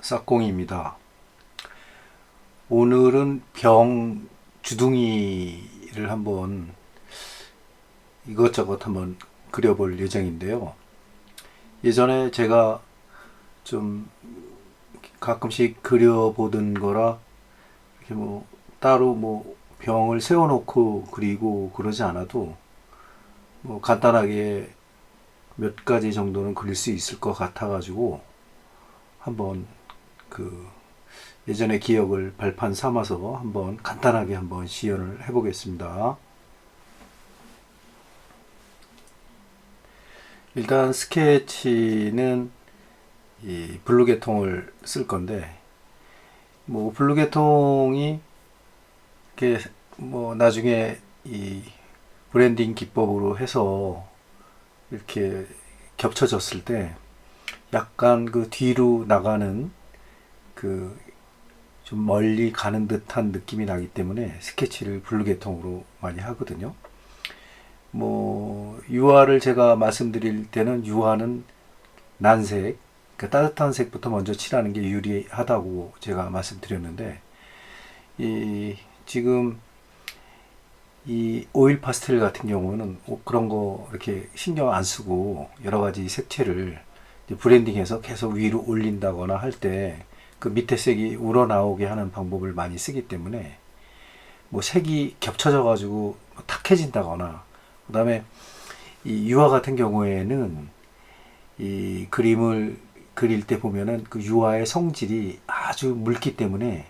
싹공입니다. 오늘은 병 주둥이를 한번 이것저것 한번 그려볼 예정인데요. 예전에 제가 좀 가끔씩 그려보던 거라 이렇게 뭐 따로 뭐 병을 세워놓고 그리고 그러지 않아도 뭐 간단하게 몇 가지 정도는 그릴 수 있을 것 같아가지고 한번 그 예전의 기억을 발판 삼아서 한번 간단하게 한번 시연을 해보겠습니다. 일단 스케치는 이 블루계통을 쓸 건데 뭐 블루계통이 이렇게 뭐 나중에 이 브랜딩 기법으로 해서 이렇게 겹쳐졌을 때 약간 그 뒤로 나가는 그 좀 멀리 가는 듯한 느낌이 나기 때문에 스케치를 블루계통으로 많이 하거든요. 뭐 유화를 제가 말씀드릴 때는 유화는 난색, 그러니까 따뜻한 색부터 먼저 칠하는 게 유리하다고 제가 말씀드렸는데 지금 이 오일 파스텔 같은 경우는 그런 거 이렇게 신경 안 쓰고 여러 가지 색채를 브랜딩해서 계속 위로 올린다거나 할 때 그 밑에 색이 우러나오게 하는 방법을 많이 쓰기 때문에 뭐 색이 겹쳐져 가지고 탁해진다거나, 그 다음에 이 유화 같은 경우에는 이 그림을 그릴 때 보면은 그 유화의 성질이 아주 묽기 때문에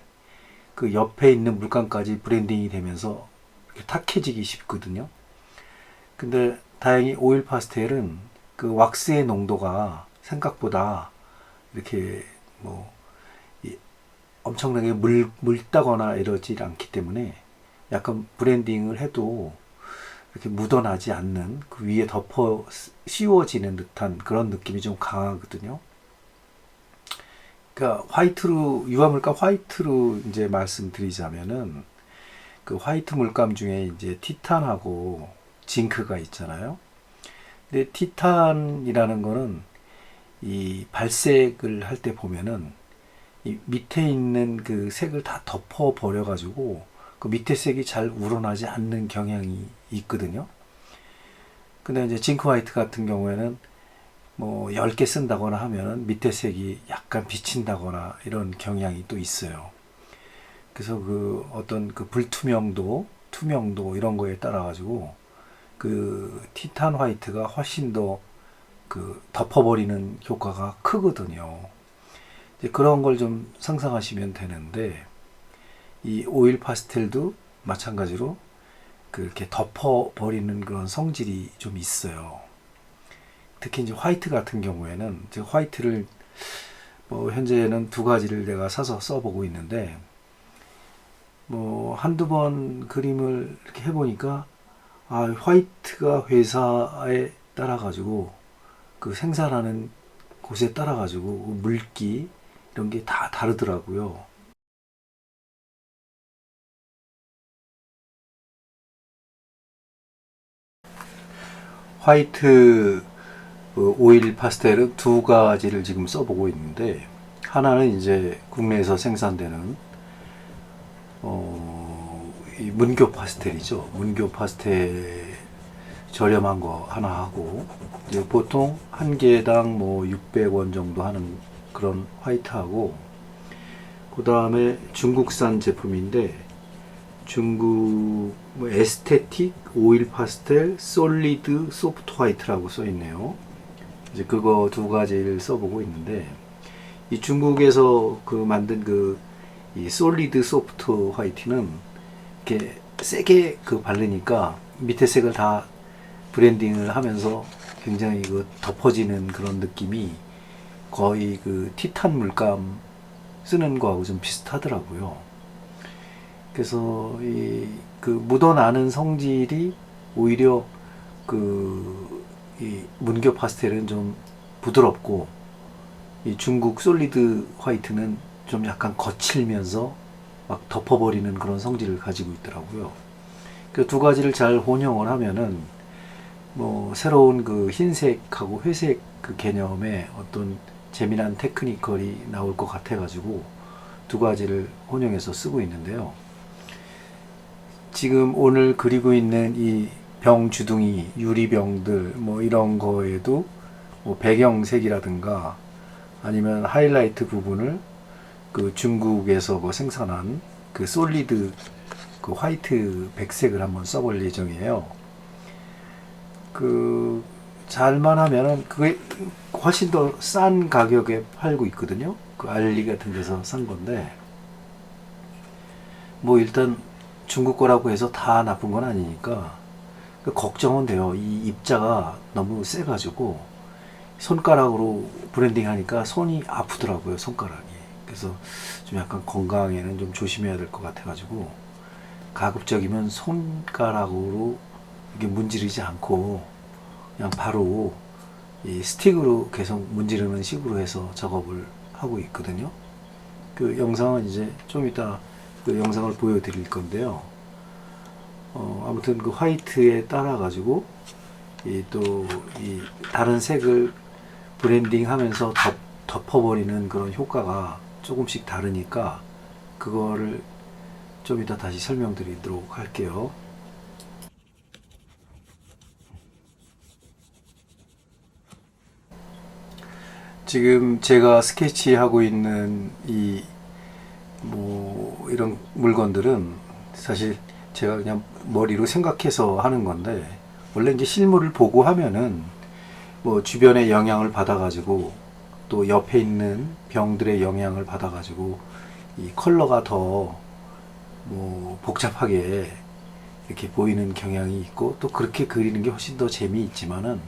그 옆에 있는 물감까지 브랜딩이 되면서 이렇게 탁해지기 쉽거든요. 근데 다행히 오일 파스텔은 그 왁스의 농도가 생각보다 이렇게 뭐 엄청나게 묽다거나 이러지 않기 때문에 약간 브랜딩을 해도 이렇게 묻어나지 않는, 그 위에 덮어 씌워지는 듯한 그런 느낌이 좀 강하거든요. 그러니까 화이트로, 유화 물감 화이트로 이제 말씀드리자면은 그 화이트 물감 중에 이제 티탄하고 징크가 있잖아요. 근데 티탄이라는 거는 이 발색을 할 때 보면은 이 밑에 있는 그 색을 다 덮어 버려 가지고 그 밑에 색이 잘 우러나지 않는 경향이 있거든요. 근데 이제 징크 화이트 같은 경우에는 뭐 10개 쓴다거나 하면은 밑에 색이 약간 비친다거나 이런 경향이 또 있어요. 그래서 그 어떤 그 불투명도, 투명도 이런 거에 따라 가지고 그 티탄 화이트가 훨씬 더 그 덮어버리는 효과가 크거든요. 이제 그런 걸 좀 상상하시면 되는데, 이 오일 파스텔도 마찬가지로 그렇게 덮어버리는 그런 성질이 좀 있어요. 특히 이제 화이트 같은 경우에는, 제가 화이트를 뭐 현재는 두 가지를 내가 사서 써보고 있는데, 뭐 한두 번 그림을 이렇게 해보니까 아, 화이트가 회사에 따라 가지고 그 생산하는 곳에 따라 가지고 물기 이런 게 다 다르더라고요. 화이트 오일 파스텔은 두 가지를 지금 써보고 있는데, 하나는 이제 국내에서 생산되는 이 문교 파스텔이죠. 문교 파스텔 저렴한 거 하나 하고, 이제 보통 한 개당 뭐 600원 정도 하는 그런 화이트하고, 그 다음에 중국산 제품인데 중국 뭐 에스테틱 오일 파스텔 솔리드 소프트 화이트라고 써 있네요. 이제 그거 두 가지를 써보고 있는데, 이 중국에서 그 만든 그 이 솔리드 소프트 화이트는 이렇게 세게 그 바르니까 밑에 색을 다 브랜딩을 하면서 굉장히 그 덮어지는 그런 느낌이 거의 그 티탄 물감 쓰는 거하고 좀 비슷하더라고요. 그래서 이 그 묻어나는 성질이 오히려 그 이 문교 파스텔은 좀 부드럽고, 이 중국 솔리드 화이트는 좀 약간 거칠면서 막 덮어버리는 그런 성질을 가지고 있더라고요. 그 두 가지를 잘 혼용을 하면은 뭐 새로운 그 흰색하고 회색 그 개념의 어떤 재미난 테크니컬이 나올 것 같아가지고 두 가지를 혼용해서 쓰고 있는데요. 지금 오늘 그리고 있는 이 병 주둥이, 유리병들 뭐 이런 거에도 뭐 배경색이라든가 아니면 하이라이트 부분을 그 중국에서 뭐 생산한 그 솔리드 그 화이트 백색을 한번 써볼 예정이에요. 그 잘만 하면은 그게 훨씬 더 싼 가격에 팔고 있거든요. 그 알리 같은 데서 산 건데 뭐 일단 중국 거라고 해서 다 나쁜 건 아니니까 걱정은 돼요. 이 입자가 너무 세가지고 손가락으로 브랜딩 하니까 손이 아프더라고요, 손가락이. 그래서 좀 약간 건강에는 좀 조심해야 될 것 같아가지고 가급적이면 손가락으로 이게 문지르지 않고 그냥 바로 이 스틱으로 계속 문지르는 식으로 해서 작업을 하고 있거든요. 그 영상은 이제 좀 이따 그 영상을 보여드릴 건데요. 아무튼 그 화이트에 따라 가지고 또 이 다른 색을 브랜딩 하면서 덮어버리는 그런 효과가 조금씩 다르니까 그거를 좀 이따 다시 설명드리도록 할게요. 지금 제가 스케치하고 있는 이 뭐 이런 물건들은 사실 제가 그냥 머리로 생각해서 하는 건데 원래 이제 실물을 보고 하면은 뭐 주변의 영향을 받아가지고 또 옆에 있는 병들의 영향을 받아가지고 이 컬러가 더 뭐 복잡하게 이렇게 보이는 경향이 있고 또 그렇게 그리는 게 훨씬 더 재미있지만은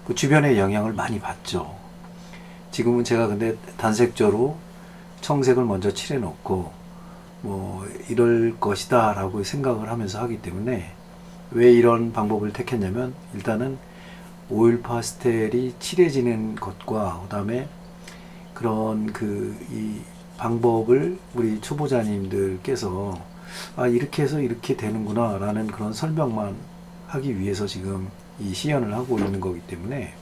그 주변의 영향을 많이 받죠. 지금은 제가 근데 단색조로 청색을 먼저 칠해 놓고 뭐 이럴 것이다 라고 생각을 하면서 하기 때문에 왜 이런 방법을 택했냐면 일단은 오일 파스텔이 칠해지는 것과 그 다음에 그런 그 이 방법을 우리 초보자님들께서 아 이렇게 해서 이렇게 되는구나 라는 그런 설명만 하기 위해서 지금 이 시연을 하고 있는 거기 때문에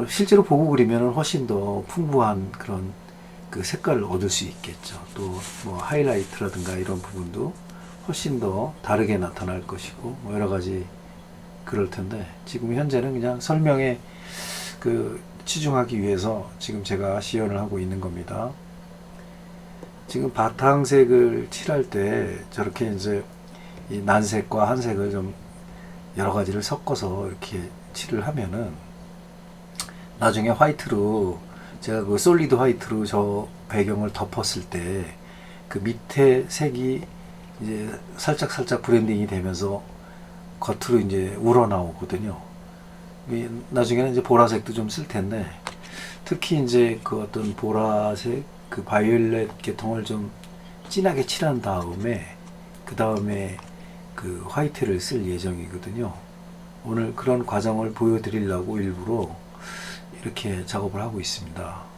실제로 보고 그리면 훨씬 더 풍부한 그런 그 색깔을 얻을 수 있겠죠. 또 뭐 하이라이트라든가 이런 부분도 훨씬 더 다르게 나타날 것이고 뭐 여러 가지 그럴 텐데 지금 현재는 그냥 설명에 그 치중하기 위해서 지금 제가 시연을 하고 있는 겁니다. 지금 바탕색을 칠할 때 저렇게 이제 이 난색과 한색을 좀 여러 가지를 섞어서 이렇게 칠을 하면은 나중에 화이트로 제가 그 솔리드 화이트로 저 배경을 덮었을 때 그 밑에 색이 이제 살짝 브랜딩이 되면서 겉으로 이제 우러나오거든요. 나중에는 이제 보라색도 좀 쓸 텐데 특히 이제 그 어떤 보라색 그 바이올렛 계통을 좀 진하게 칠한 다음에 그 다음에 그 화이트를 쓸 예정이거든요. 오늘 그런 과정을 보여드리려고 일부러 이렇게 작업을 하고 있습니다.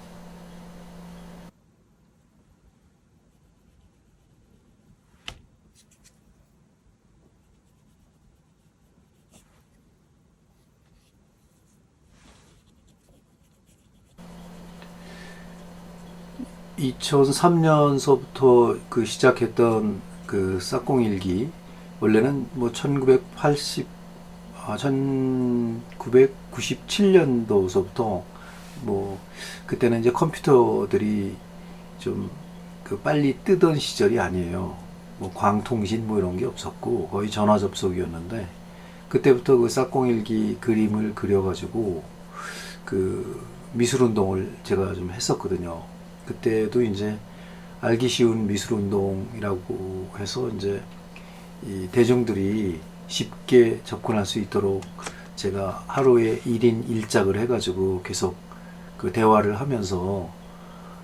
2003년서부터 그 시작했던 그 싹공일기 원래는 뭐 1997년도서부터 뭐 그때는 이제 컴퓨터들이 좀 그 빨리 뜨던 시절이 아니에요. 뭐 광통신 뭐 이런 게 없었고 거의 전화 접속이었는데 그때부터 그 싹공일기 그림을 그려가지고 그 미술운동을 제가 좀 했었거든요. 그때도 이제 알기 쉬운 미술운동이라고 해서 이제 이 대중들이 쉽게 접근할 수 있도록 제가 하루에 1인 1작을 해가지고 계속 그 대화를 하면서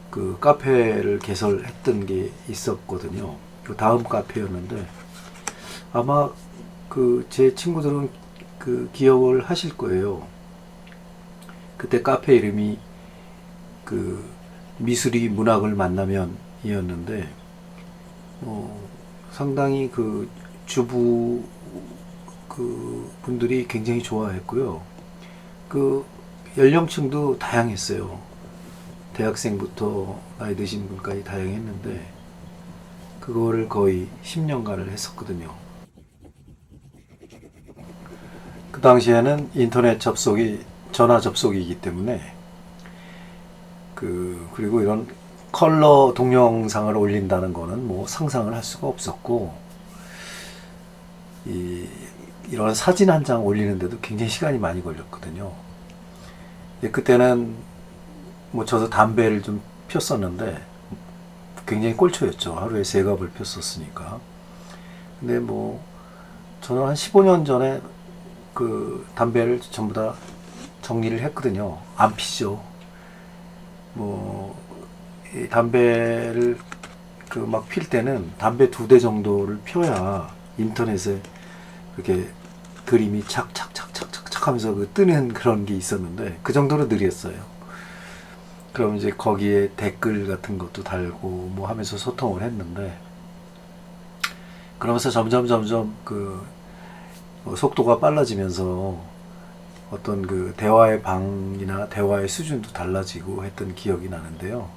그 카페를 개설했던 게 있었거든요. 그 다음 카페였는데 아마 그 제 친구들은 그 기억을 하실 거예요. 그때 카페 이름이 그 미술이 문학을 만나면 이었는데 상당히 그 주부 그 분들이 굉장히 좋아했고요. 그 연령층도 다양했어요. 대학생부터 나이 드신 분까지 다양했는데 그거를 거의 10년간을 했었거든요. 그 당시에는 인터넷 접속이 전화 접속이기 때문에 그리고 이런 컬러 동영상을 올린다는 거는 뭐 상상을 할 수가 없었고 이런 사진 한 장 올리는데도 굉장히 시간이 많이 걸렸거든요. 그때는 뭐 저도 담배를 좀 폈었는데 굉장히 꼴초였죠. 하루에 3갑을 폈었으니까. 근데 뭐 저는 한 15년 전에 그 담배를 전부 다 정리를 했거든요. 안 피죠. 이 담배를 막 필 때는 담배 2대 정도를 펴야 인터넷에 이렇게 그림이 착착착착착 하면서 뜨는 그런 게 있었는데 그 정도로 느렸어요. 그럼 이제 거기에 댓글 같은 것도 달고 뭐 하면서 소통을 했는데 그러면서 점점 속도가 빨라지면서 어떤 대화의 방이나 대화의 수준도 달라지고 했던 기억이 나는데요.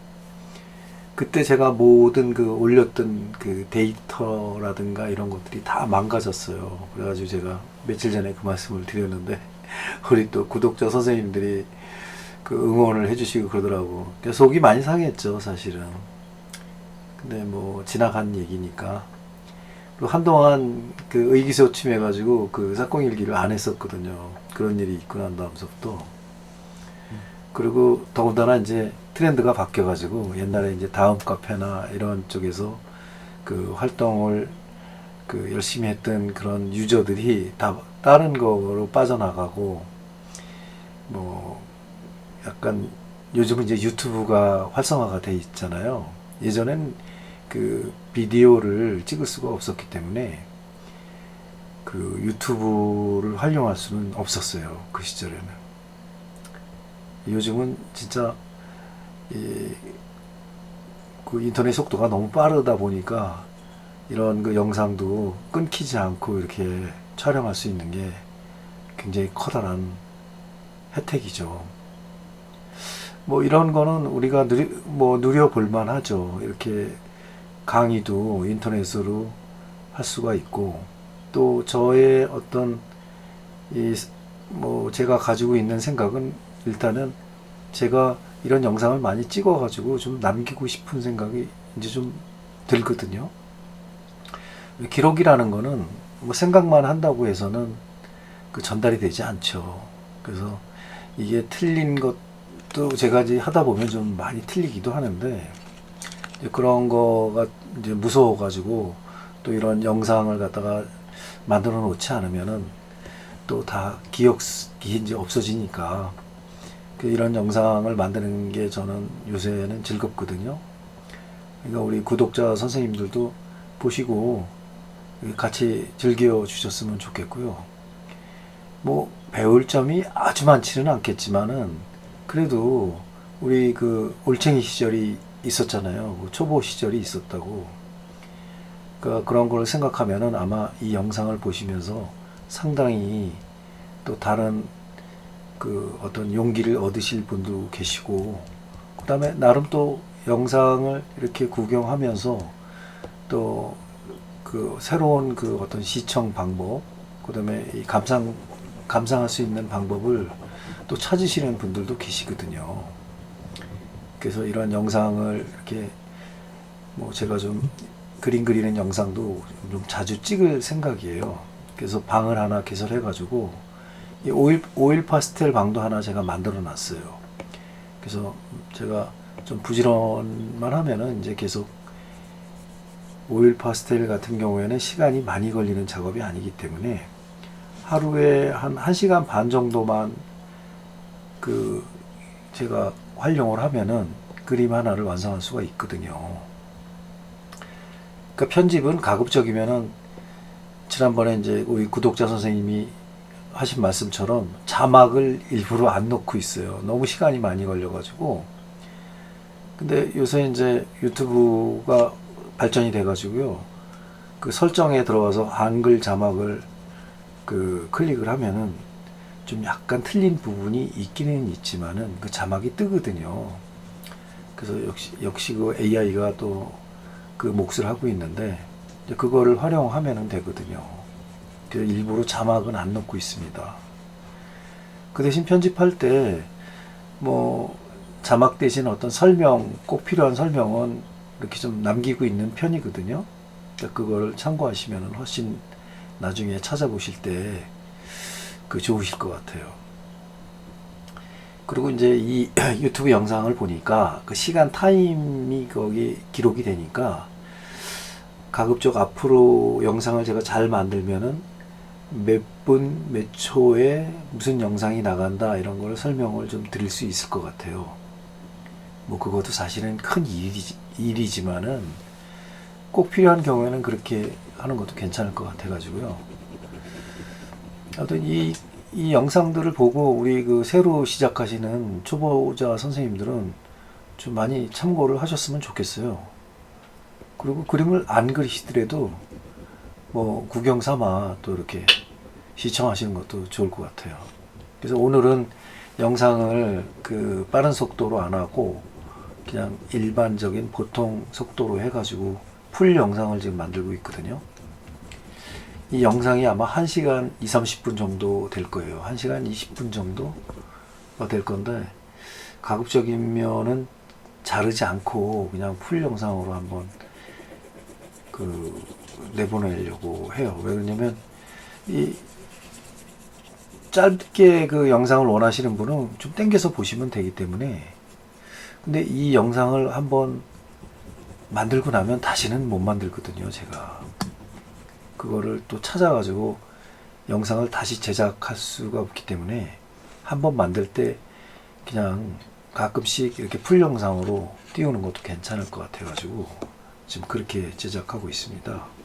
그때 제가 모든 올렸던 데이터라든가 이런 것들이 다 망가졌어요. 그래가지고 제가 며칠 전에 그 말씀을 드렸는데 우리 또 구독자 선생님들이 응원을 해주시고 그러더라고. 속이 많이 상했죠, 사실은. 근데 뭐 지나간 얘기니까. 그리고 한동안 의기소침해가지고 사건일기를 안 했었거든요. 그런 일이 있고 난 다음서부터. 그리고 더군다나 이제 트렌드가 바뀌어가지고 옛날에 이제 다음 카페나 이런 쪽에서 활동을 열심히 했던 그런 유저들이 다 다른 거로 빠져나가고 뭐 약간 요즘은 이제 유튜브가 활성화가 돼 있잖아요. 예전엔 비디오를 찍을 수가 없었기 때문에 유튜브를 활용할 수는 없었어요. 그 시절에는. 요즘은 진짜 인터넷 속도가 너무 빠르다 보니까 이런 영상도 끊기지 않고 이렇게 촬영할 수 있는 게 굉장히 커다란 혜택이죠. 뭐 이런 거는 우리가 누려볼 만하죠. 이렇게 강의도 인터넷으로 할 수가 있고 또 저의 어떤 제가 가지고 있는 생각은 일단은 제가 이런 영상을 많이 찍어가지고 좀 남기고 싶은 생각이 이제 좀 들거든요. 기록이라는 거는 뭐 생각만 한다고 해서는 전달이 되지 않죠. 그래서 이게 틀린 것도 제가 이제 하다 보면 좀 많이 틀리기도 하는데 그런 거가 이제 무서워가지고 또 이런 영상을 갖다가 만들어 놓지 않으면은 또 다 기억이 이제 없어지니까 이런 영상을 만드는 게 저는 요새는 즐겁거든요. 그러니까 우리 구독자 선생님들도 보시고 같이 즐겨 주셨으면 좋겠고요. 뭐 배울 점이 아주 많지는 않겠지만은 그래도 우리 올챙이 시절이 있었잖아요. 초보 시절이 있었다고. 그러니까 그런 걸 생각하면은 아마 이 영상을 보시면서 상당히 또 다른 어떤 용기를 얻으실 분도 계시고, 그 다음에 나름 또 영상을 이렇게 구경하면서 또 새로운 어떤 시청 방법, 그 다음에 이 감상할 수 있는 방법을 또 찾으시는 분들도 계시거든요. 그래서 이런 영상을 이렇게 제가 좀 그림 그리는 영상도 좀 자주 찍을 생각이에요. 그래서 방을 하나 개설해가지고 이 오일 파스텔 방도 하나 제가 만들어 놨어요. 그래서 제가 좀 부지런만 하면은 이제 계속 오일 파스텔 같은 경우에는 시간이 많이 걸리는 작업이 아니기 때문에 하루에 한 1시간 반 정도만 제가 활용을 하면은 그림 하나를 완성할 수가 있거든요. 그러니까 편집은 가급적이면은 지난번에 이제 우리 구독자 선생님이 하신 말씀처럼 자막을 일부러 안 넣고 있어요. 너무 시간이 많이 걸려가지고. 근데 요새 이제 유튜브가 발전이 돼가지고요. 설정에 들어가서 한글 자막을 클릭을 하면은 좀 약간 틀린 부분이 있기는 있지만은 그 자막이 뜨거든요. 그래서 역시 그 AI가 또 그 몫을 하고 있는데 그거를 활용하면 되거든요. 그래서 일부러 자막은 안 넣고 있습니다. 그 대신 편집할 때 뭐 자막 대신 어떤 설명, 꼭 필요한 설명은 이렇게 좀 남기고 있는 편이거든요. 그러니까 그걸 참고하시면 훨씬 나중에 찾아보실 때 그 좋으실 것 같아요. 그리고 이제 이 유튜브 영상을 보니까 그 시간 타임이 거기 기록이 되니까 가급적 앞으로 영상을 제가 잘 만들면은 몇 분, 몇 초에 무슨 영상이 나간다 이런 걸 설명을 좀 드릴 수 있을 것 같아요. 뭐 그것도 사실은 큰 일이지만은 꼭 필요한 경우에는 그렇게 하는 것도 괜찮을 것 같아가지고요. 하여튼 이 영상들을 보고 우리 그 새로 시작하시는 초보자 선생님들은 좀 많이 참고를 하셨으면 좋겠어요. 그리고 그림을 안 그리시더라도 뭐 구경 삼아 또 이렇게 시청하시는 것도 좋을 것 같아요. 그래서 오늘은 영상을 그 빠른 속도로 안 하고 그냥 일반적인 보통 속도로 해가지고 풀 영상을 지금 만들고 있거든요. 이 영상이 아마 1시간 20, 30분 정도 될 거예요. 1시간 20분 정도가 될 건데 가급적이면은 자르지 않고 그냥 풀 영상으로 한번 그 내보내려고 해요. 왜 그러냐면 이 짧게 그 영상을 원하시는 분은 좀 땡겨서 보시면 되기 때문에, 근데 이 영상을 한번 만들고 나면 다시는 못 만들거든요. 제가 그거를 또 찾아가지고 영상을 다시 제작할 수가 없기 때문에 한번 만들 때 그냥 가끔씩 이렇게 풀 영상으로 띄우는 것도 괜찮을 것 같아가지고 지금 그렇게 제작하고 있습니다.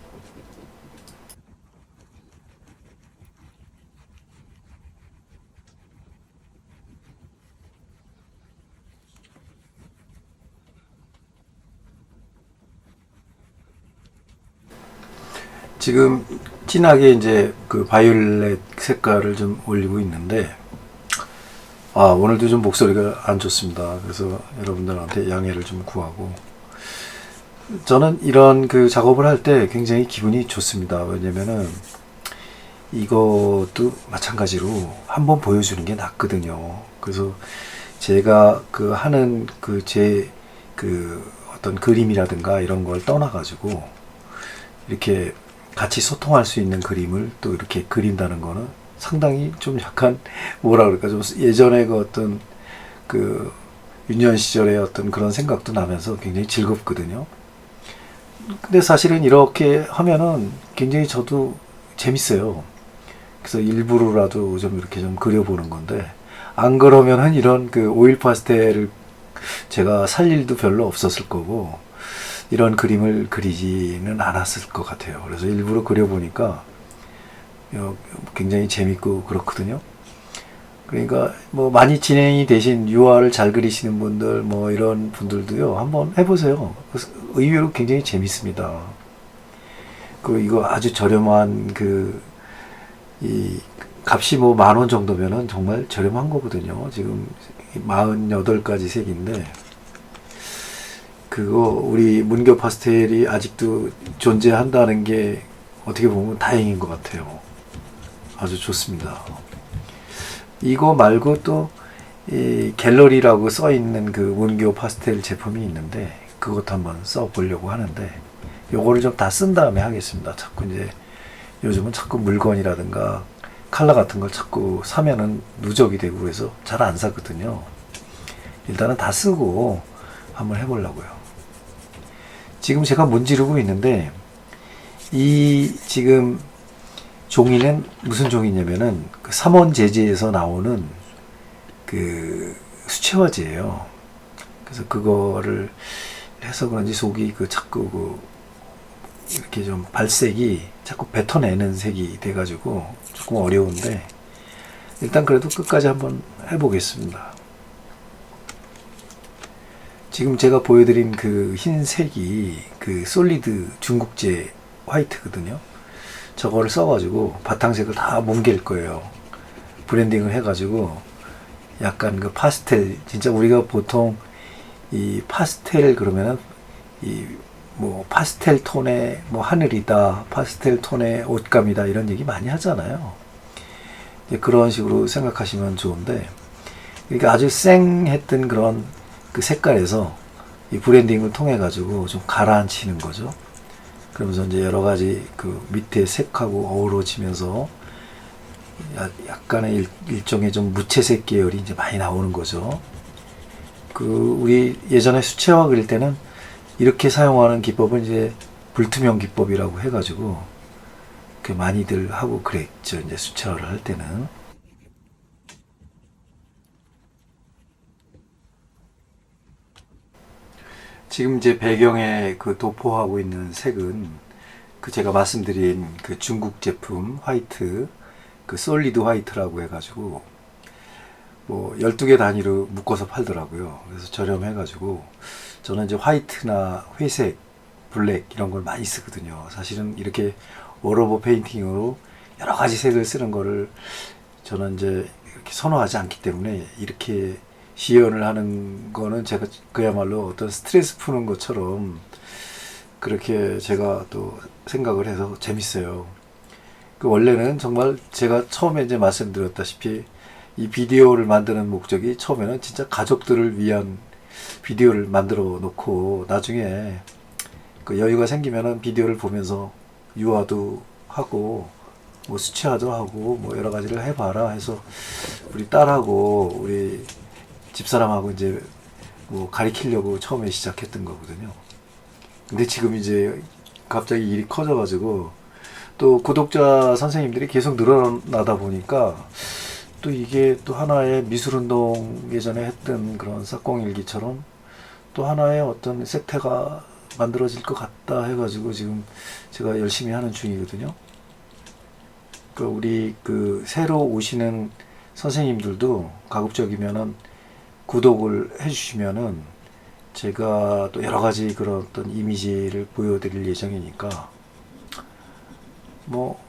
지금 진하게 이제 그 바이올렛 색깔을 좀 올리고 있는데, 오늘도 좀 목소리가 안 좋습니다. 그래서 여러분들한테 양해를 좀 구하고, 저는 이런 그 작업을 할 때 굉장히 기분이 좋습니다. 왜냐면은 이것도 마찬가지로 한번 보여주는 게 낫거든요. 그래서 제가 그 하는 그 어떤 그림이라든가 이런 걸 떠나가지고 이렇게 같이 소통할 수 있는 그림을 또 이렇게 그린다는 거는 상당히 좀 약간 뭐라 그럴까, 좀 예전에 그 어떤 그 유년 시절의 어떤 그런 생각도 나면서 굉장히 즐겁거든요. 근데 사실은 이렇게 하면은 굉장히 저도 재밌어요. 그래서 일부러라도 좀 이렇게 좀 그려보는 건데, 안 그러면은 이런 그 오일 파스텔을 제가 살 일도 별로 없었을 거고 이런 그림을 그리지는 않았을 것 같아요. 그래서 일부러 그려보니까 굉장히 재밌고 그렇거든요. 그러니까 뭐 많이 진행이 되신 유화를 잘 그리시는 분들 뭐 이런 분들도요 한번 해보세요. 의외로 굉장히 재밌습니다. 그 이거 아주 저렴한 이 값이 뭐 10,000원 정도면은 정말 저렴한 거거든요. 지금 48가지 색인데 그거 우리 문교 파스텔이 아직도 존재한다는 게 어떻게 보면 다행인 것 같아요. 아주 좋습니다. 이거 말고 또 이 갤러리라고 써 있는 그 문교 파스텔 제품이 있는데 그것도 한번 써 보려고 하는데 요거를 좀 다 쓴 다음에 하겠습니다. 자꾸 이제 요즘은 자꾸 물건이라든가 컬러 같은 걸 자꾸 사면은 누적이 되고 그래서 잘 안 사거든요. 일단은 다 쓰고 한번 해보려고요. 지금 제가 문지르고 있는데 이 지금 종이는 무슨 종이냐면은 그 삼원제제에서 나오는 그 수채화제예요. 그래서 그거를 해서 그런지 속이 그 자꾸 이렇게 좀 발색이 자꾸 뱉어내는 색이 돼가지고 조금 어려운데 일단 그래도 끝까지 한번 해보겠습니다. 지금 제가 보여드린 그 흰색이 그 솔리드 중국제 화이트거든요. 저거를 써가지고 바탕색을 다 뭉갤 거예요. 브랜딩을 해가지고 약간 그 파스텔, 진짜 우리가 보통 이 파스텔 그러면은 이 뭐 파스텔 톤의 뭐 하늘이다, 파스텔 톤의 옷감이다 이런 얘기 많이 하잖아요. 그런 식으로 생각하시면 좋은데, 그러니까 아주 쌩했던 그런 그 색깔에서 이 브랜딩을 통해 가지고 좀 가라앉히는 거죠. 그러면서 이제 여러 가지 그 밑에 색하고 어우러지면서 약간의 일종의 좀 무채색 계열이 이제 많이 나오는 거죠. 그 우리 예전에 수채화 그릴 때는 이렇게 사용하는 기법은 이제 불투명 기법이라고 해가지고 그 많이들 하고 그랬죠. 이제 수채화를 할 때는. 지금 이제 배경에 그 도포하고 있는 색은 그 제가 말씀드린 그 중국 제품 화이트, 그 솔리드 화이트라고 해가지고 뭐 12개 단위로 묶어서 팔더라고요. 그래서 저렴해가지고 저는 이제 화이트나 회색, 블랙 이런 걸 많이 쓰거든요. 사실은 이렇게 워러버 페인팅으로 여러 가지 색을 쓰는 거를 저는 이제 이렇게 선호하지 않기 때문에 이렇게 시연을 하는 거는 제가 그야말로 어떤 스트레스 푸는 것처럼 그렇게 제가 또 생각을 해서 재밌어요. 그 원래는 정말 제가 처음에 이제 말씀드렸다시피 이 비디오를 만드는 목적이 처음에는 진짜 가족들을 위한 비디오를 만들어 놓고 나중에 그 여유가 생기면은 비디오를 보면서 유아도 하고 뭐 수채화도 하고 뭐 여러 가지를 해봐라 해서 우리 딸하고 우리 집사람하고 이제 뭐 가리키려고 처음에 시작했던 거거든요. 근데 지금 이제 갑자기 일이 커져가지고 또 구독자 선생님들이 계속 늘어나다 보니까 또 이게 또 하나의 미술운동 예전에 했던 그런 싹공일기처럼 또 하나의 어떤 색태가 만들어질 것 같다 해가지고 지금 제가 열심히 하는 중이거든요. 그 우리 그 새로 오시는 선생님들도 가급적이면은 구독을 해주시면은 제가 또 여러 가지 그런 어떤 이미지를 보여드릴 예정이니까 뭐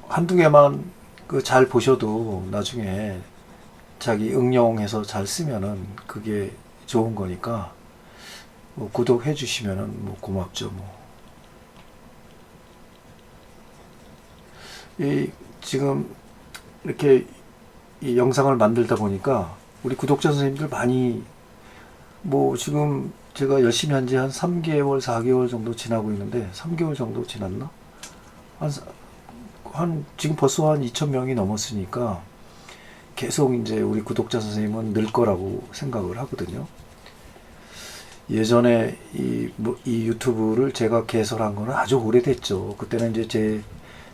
한두 개만 그 잘 보셔도 나중에 자기 응용해서 잘 쓰면은 그게 좋은 거니까 뭐 구독해 주시면은 뭐 고맙죠 뭐. 이 지금 이렇게 이 영상을 만들다 보니까 우리 구독자 선생님들 많이 뭐 지금 제가 열심히 한 지 한 3개월, 4개월 정도 지나고 있는데 3개월 정도 지났나? 한 지금 벌써 한 2,000명이 넘었으니까 계속 이제 우리 구독자 선생님은 늘 거라고 생각을 하거든요. 예전에 이 유튜브를 제가 개설한 거는 아주 오래됐죠. 그때는 이제 제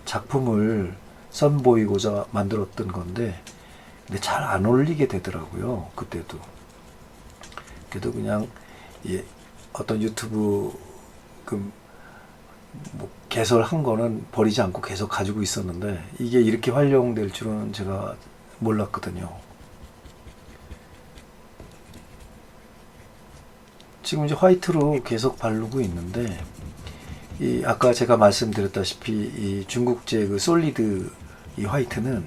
작품을 선보이고자 만들었던 건데 근데 잘 안 올리게 되더라고요. 그때도. 그래도 그냥 어떤 유튜브 뭐 개설한 거는 버리지 않고 계속 가지고 있었는데 이게 이렇게 활용될 줄은 제가 몰랐거든요. 지금 이제 화이트로 계속 바르고 있는데 이 아까 제가 말씀드렸다시피 이 중국제 그 솔리드 이 화이트는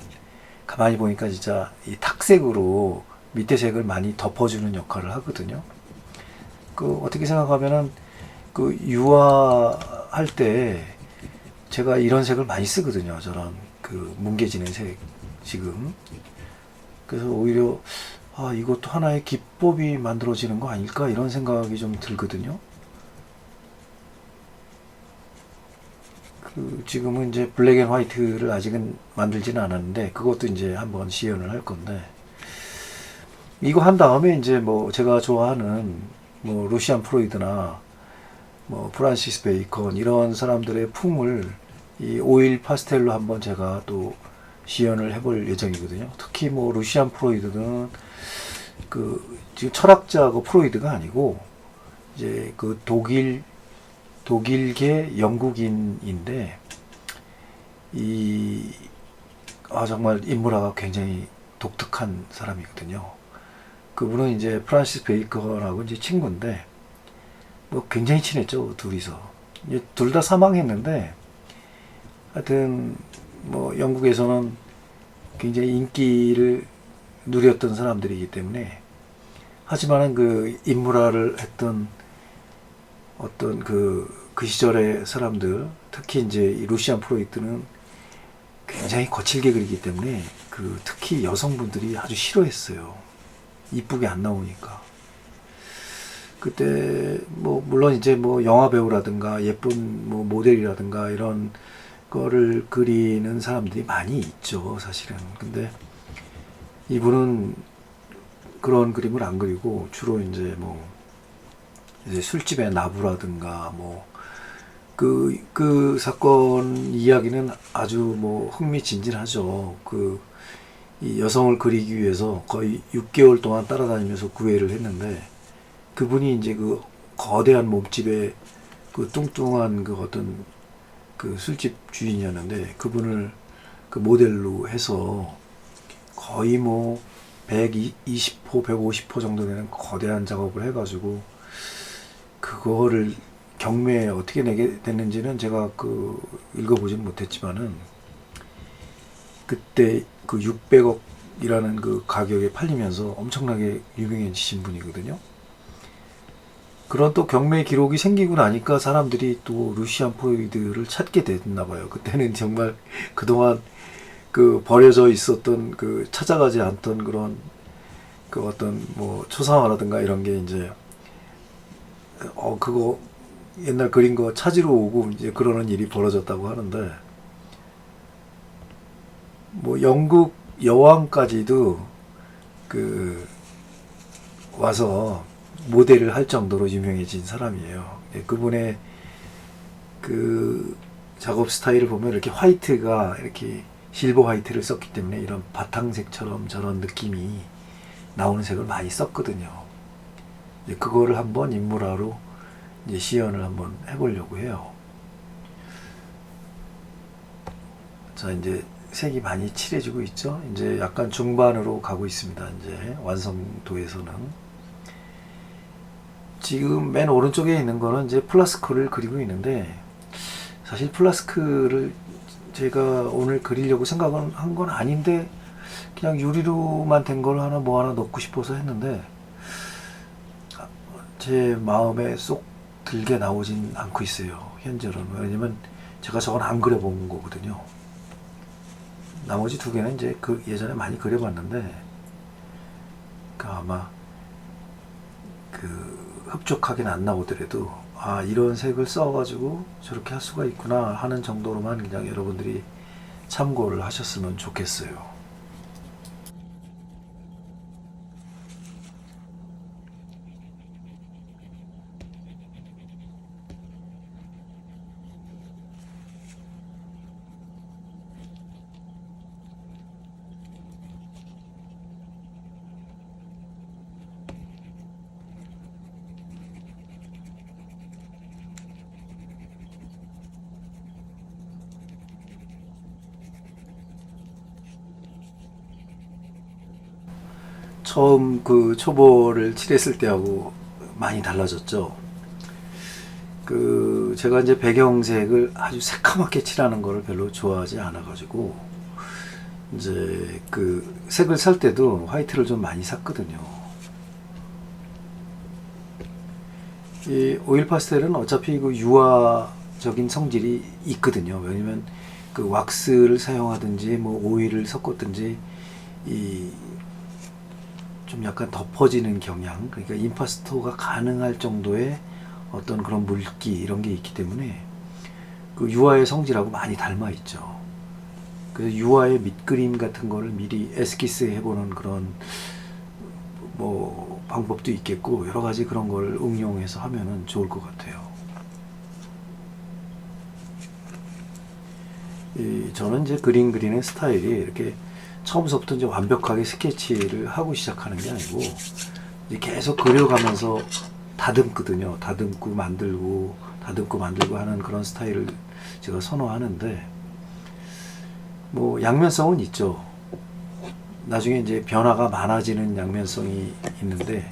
가만히 보니까 진짜 이 탁색으로 밑에 색을 많이 덮어주는 역할을 하거든요. 그 어떻게 생각하면은 그 유화할 때 제가 이런 색을 많이 쓰거든요. 저런 그 뭉개지는 색 지금. 그래서 오히려 아 이것도 하나의 기법이 만들어지는 거 아닐까 이런 생각이 좀 들거든요. 그 지금은 이제 블랙 앤 화이트를 아직은 만들지는 않았는데 그것도 이제 한번 시연을 할 건데 이거 한 다음에 이제 뭐 제가 좋아하는 뭐 루시안 프로이드나 뭐 프란시스 베이컨 이런 사람들의 풍을 이 오일 파스텔로 한번 제가 또 시연을 해볼 예정이거든요. 특히 뭐 루시안 프로이드는 그 지금 철학자고 프로이드가 아니고 이제 그 독일계 영국인인데 정말 인물화가 굉장히 독특한 사람이거든요. 그분은 이제 프란시스 베이컨하고 이제 친구인데 뭐 굉장히 친했죠 둘이서. 둘 다 사망했는데 하여튼 뭐 영국에서는 굉장히 인기를 누렸던 사람들이기 때문에, 하지만은 그 인물화를 했던 어떤 그 시절의 사람들, 특히 이제 이 루시안 프로이트는 굉장히 거칠게 그리기 때문에 특히 여성분들이 아주 싫어했어요. 이쁘게 안 나오니까. 그때 뭐 물론 이제 뭐 영화 배우라든가 예쁜 뭐 모델이라든가 이런 거를 그리는 사람들이 많이 있죠, 사실은. 근데 이분은 그런 그림을 안 그리고 주로 이제 뭐 이제 술집의 나부라든가 뭐 그 사건 이야기는 아주 뭐 흥미진진하죠. 이 여성을 그리기 위해서 거의 6개월 동안 따라다니면서 구애를 했는데, 그분이 이제 그 거대한 몸집의 그 뚱뚱한 그 어떤 그 술집 주인이었는데, 그분을 그 모델로 해서 거의 뭐 120호, 150호 정도 되는 거대한 작업을 해가지고 그거를 경매에 어떻게 내게 됐는지는 제가 읽어보지는 못했지만은, 그때 그 600억이라는 그 가격에 팔리면서 엄청나게 유명해지신 분이거든요. 그런 또 경매 기록이 생기고 나니까 사람들이 또 루시안 프로이트를 찾게 됐나 봐요. 그때는 정말 그동안 버려져 있었던 찾아가지 않던 그런 어떤 뭐 초상화라든가 이런 게 이제 그거 옛날 그린 거 찾으러 오고 이제 그러는 일이 벌어졌다고 하는데, 뭐 영국 여왕까지도 와서 모델을 할 정도로 유명해진 사람이에요. 그분의 작업 스타일을 보면 이렇게 화이트가 이렇게 실버 화이트를 썼기 때문에 이런 바탕색처럼 저런 느낌이 나오는 색을 많이 썼거든요. 그거를 한번 인물화로 이제 시연을 한번 해보려고 해요. 자, 이제 색이 많이 칠해지고 있죠. 이제 약간 중반으로 가고 있습니다. 이제 완성도에서는. 지금 맨 오른쪽에 있는 거는 이제 플라스크를 그리고 있는데, 사실 플라스크를 제가 오늘 그리려고 생각은 한 건 아닌데 그냥 유리로만 된 걸 하나 넣고 싶어서 했는데 제 마음에 쏙 들게 나오진 않고 있어요, 현재로는. 왜냐면 제가 저건 안 그려본 거거든요. 나머지 두 개는 이제 예전에 많이 그려봤는데 아마 흡족하게는 안 나오더라도 이런 색을 써가지고 저렇게 할 수가 있구나 하는 정도로만 그냥 여러분들이 참고를 하셨으면 좋겠어요. 처음 초보를 칠했을 때하고 많이 달라졌죠. 제가 이제 배경색을 아주 새카맣게 칠하는 거를 별로 좋아하지 않아가지고 이제 색을 살 때도 화이트를 좀 많이 샀거든요. 이 오일 파스텔은 어차피 유화적인 성질이 있거든요. 왜냐면 왁스를 사용하든지 뭐 오일을 섞었든지 좀 약간 덮어지는 경향, 그러니까 임파스토가 가능할 정도의 어떤 그런 물기 이런 게 있기 때문에 유화의 성질하고 많이 닮아 있죠. 그래서 유화의 밑그림 같은 거를 미리 에스키스 해보는 그런 뭐 방법도 있겠고, 여러 가지 그런 걸 응용해서 하면은 좋을 것 같아요. 저는 이제 그림 그리는 스타일이 이렇게 처음부터 이제 완벽하게 스케치를 하고 시작하는 게 아니고 이제 계속 그려가면서 다듬거든요. 다듬고 만들고 하는 그런 스타일을 제가 선호하는데, 뭐 양면성은 있죠. 나중에 이제 변화가 많아지는 양면성이 있는데,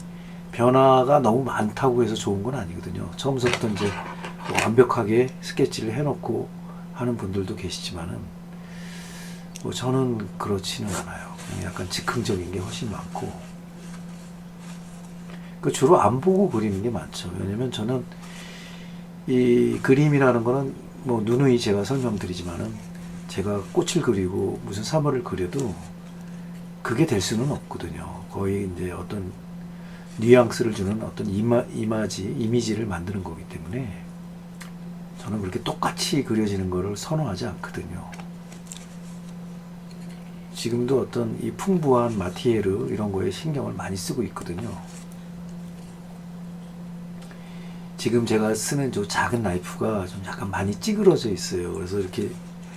변화가 너무 많다고 해서 좋은 건 아니거든요. 처음부터 이제 완벽하게 스케치를 해놓고 하는 분들도 계시지만은 뭐 저는 그렇지는 않아요. 약간 즉흥적인 게 훨씬 많고, 그 주로 안 보고 그리는 게 많죠. 왜냐면 저는 이 그림이라는 거는 뭐 누누이 제가 설명드리지만은 제가 꽃을 그리고 무슨 사물을 그려도 그게 될 수는 없거든요. 거의 이제 어떤 뉘앙스를 주는 어떤 이미지를 만드는 거기 때문에 저는 그렇게 똑같이 그려지는 거를 선호하지 않거든요. 지금도 어떤 이 풍부한 마티에르 이런 거에 신경을 많이 쓰고 있거든요. 지금 제가 쓰는 저 작은 나이프가 좀 약간 많이 찌그러져 있어요. 그래서 이렇게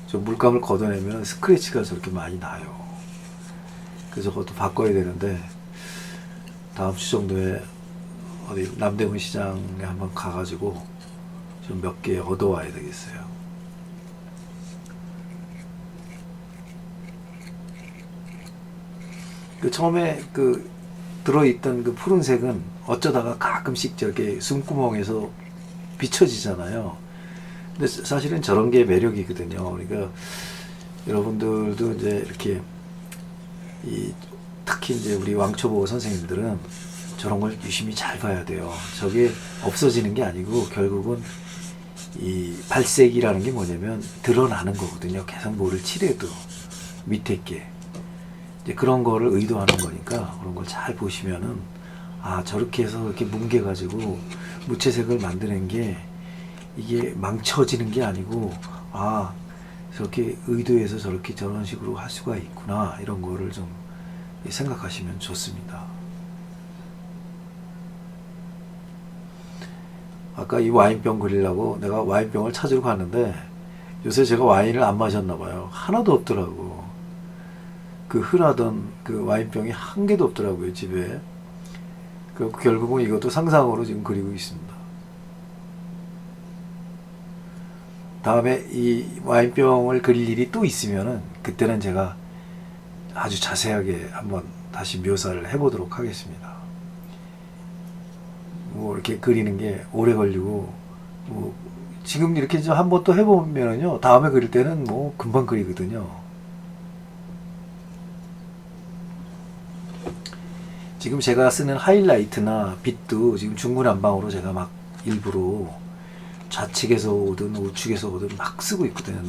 좀 물감을 걷어내면 스크래치가 저렇게 많이 나요. 그래서 그것도 바꿔야 되는데 다음 주 정도에 어디 남대문 시장에 한번 가가지고 좀 몇 개 얻어와야 되겠어요. 그 처음에 그 들어있던 그 푸른색은 어쩌다가 가끔씩 저렇게 숨구멍에서 비춰지잖아요. 근데 사실은 저런 게 매력이거든요. 그러니까 여러분들도 이제 이렇게 특히 이제 우리 왕초보 선생님들은 저런 걸 유심히 잘 봐야 돼요. 저게 없어지는 게 아니고 결국은 이 발색이라는 게 뭐냐면 드러나는 거거든요. 계속 뭐를 칠해도 밑에 게 이제 그런 거를 의도하는 거니까 그런 걸 잘 보시면은 아 저렇게 해서 이렇게 뭉개가지고 무채색을 만드는 게 이게 망쳐지는 게 아니고 아 저렇게 의도해서 저렇게 저런 식으로 할 수가 있구나 이런 거를 좀 생각하시면 좋습니다. 아까 이 와인병 그리려고 내가 와인병을 찾으러 갔는데 요새 제가 와인을 안 마셨나 봐요. 하나도 없더라고. 그 흔하던 그 와인병이 한 개도 없더라고요, 집에. 그 결국은 이것도 상상으로 지금 그리고 있습니다. 다음에 이 와인병을 그릴 일이 또 있으면은 그때는 제가 아주 자세하게 한번 다시 묘사를 해보도록 하겠습니다. 뭐 이렇게 그리는 게 오래 걸리고 뭐 지금 이렇게 한번 또 해보면은요 다음에 그릴 때는 뭐 금방 그리거든요. 지금 제가 쓰는 하이라이트나 빛도 지금 중구난방으로 제가 막 일부러 좌측에서 오든 우측에서 오든 막 쓰고 있거든요.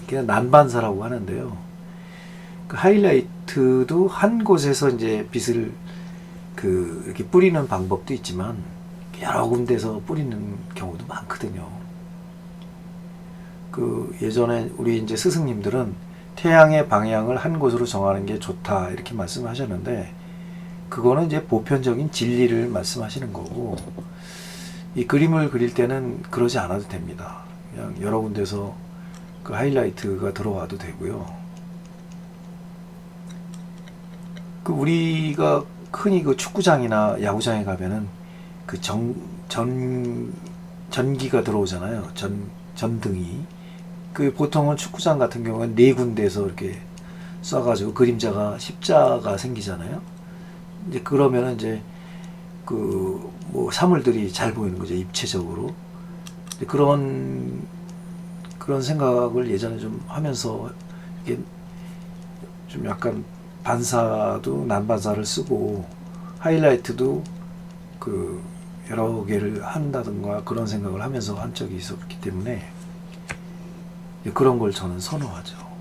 그냥 난반사라고 하는데요. 그 하이라이트도 한 곳에서 이제 빛을 그 이렇게 뿌리는 방법도 있지만 여러 군데서 뿌리는 경우도 많거든요. 그 예전에 우리 이제 스승님들은 태양의 방향을 한 곳으로 정하는 게 좋다 이렇게 말씀하셨는데 그거는 이제 보편적인 진리를 말씀하시는 거고 이 그림을 그릴 때는 그러지 않아도 됩니다. 그냥 여러 군데서 그 하이라이트가 들어와도 되고요. 그 우리가 흔히 그 축구장이나 야구장에 가면은 그 전기가 들어오잖아요. 전등이. 그 보통은 축구장 같은 경우는 네 군데에서 이렇게 쏴가지고 그림자가 십자가 생기잖아요. 이제 그러면은 이제 그 뭐 사물들이 잘 보이는 거죠. 입체적으로. 그런 생각을 예전에 좀 하면서 이게 좀 약간 반사도 난반사를 쓰고 하이라이트도 그 여러 개를 한다든가 그런 생각을 하면서 한 적이 있었기 때문에 그런 걸 저는 선호하죠.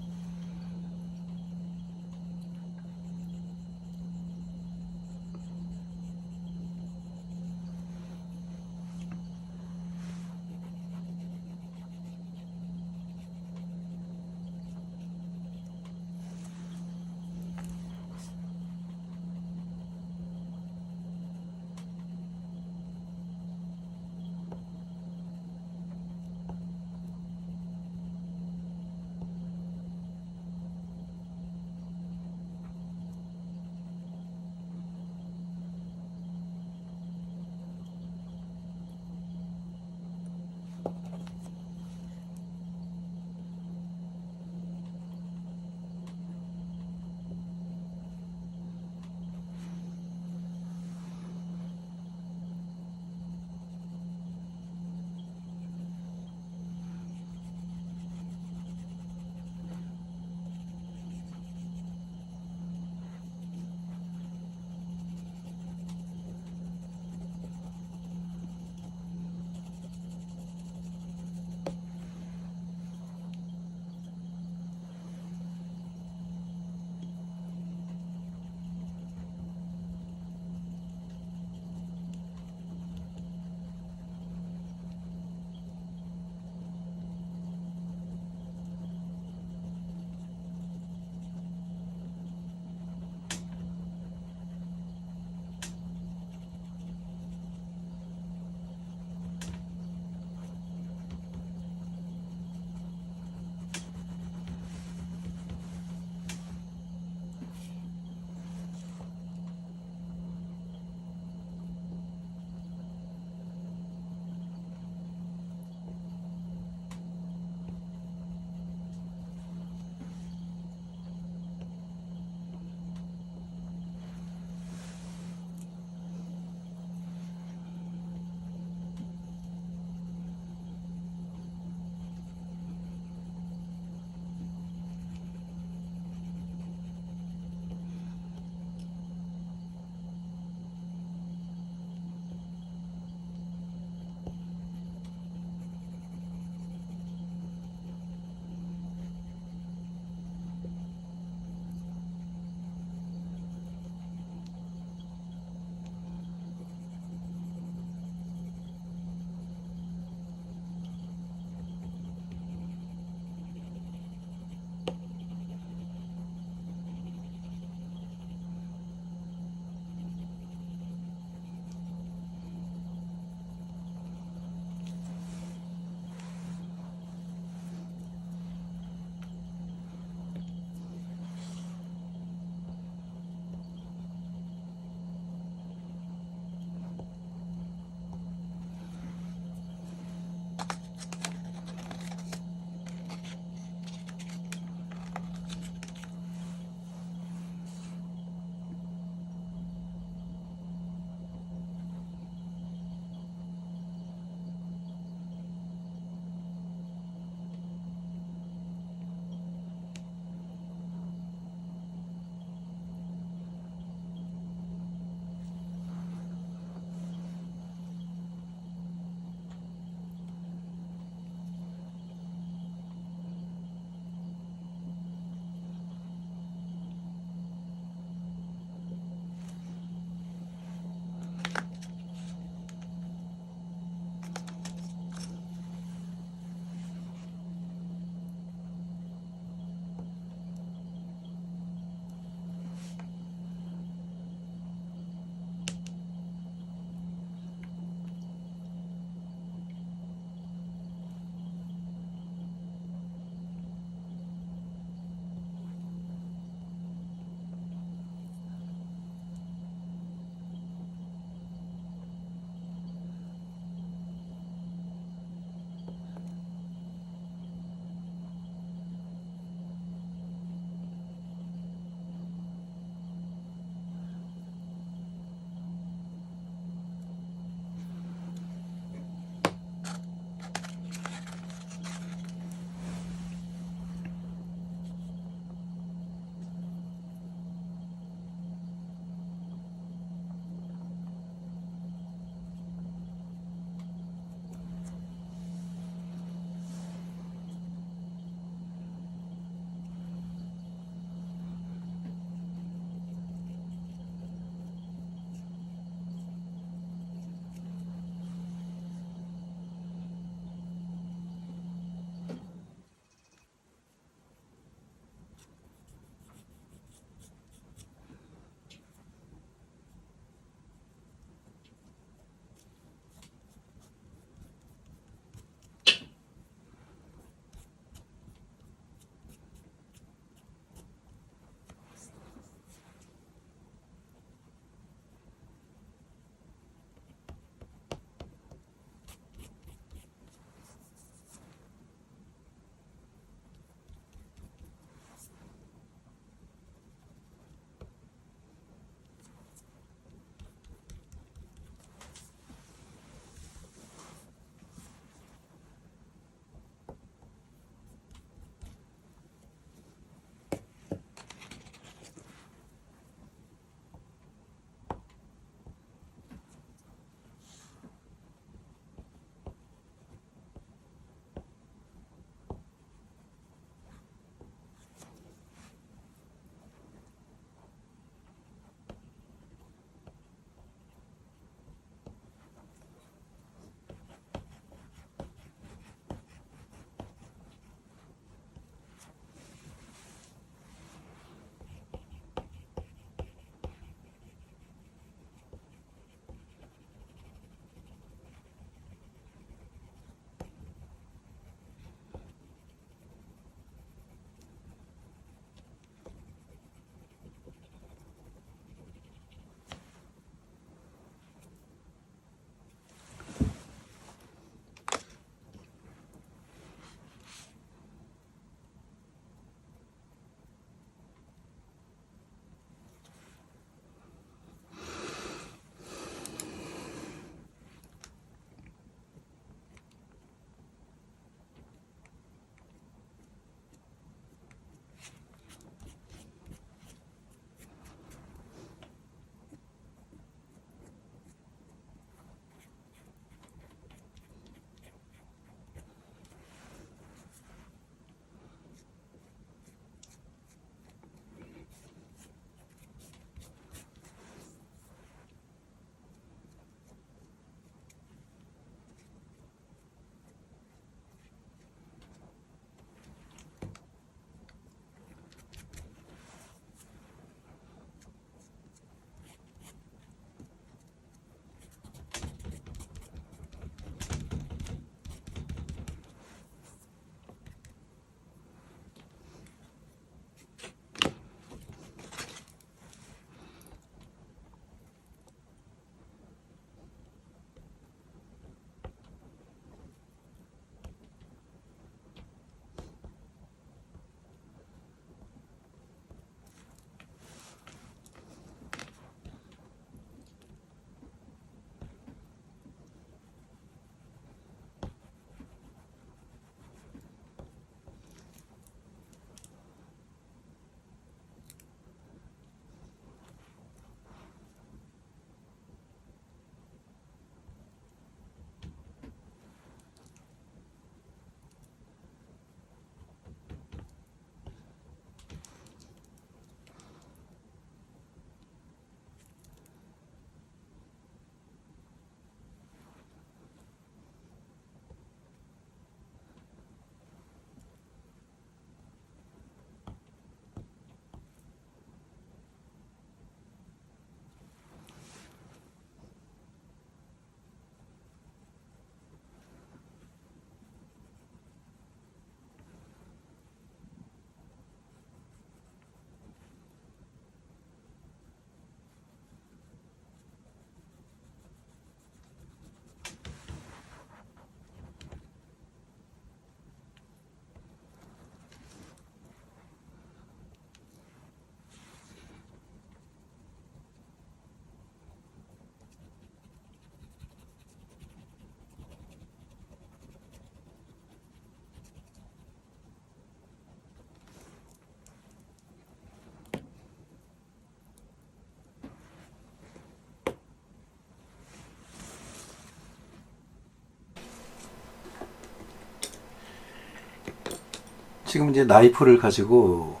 지금 이제 나이프를 가지고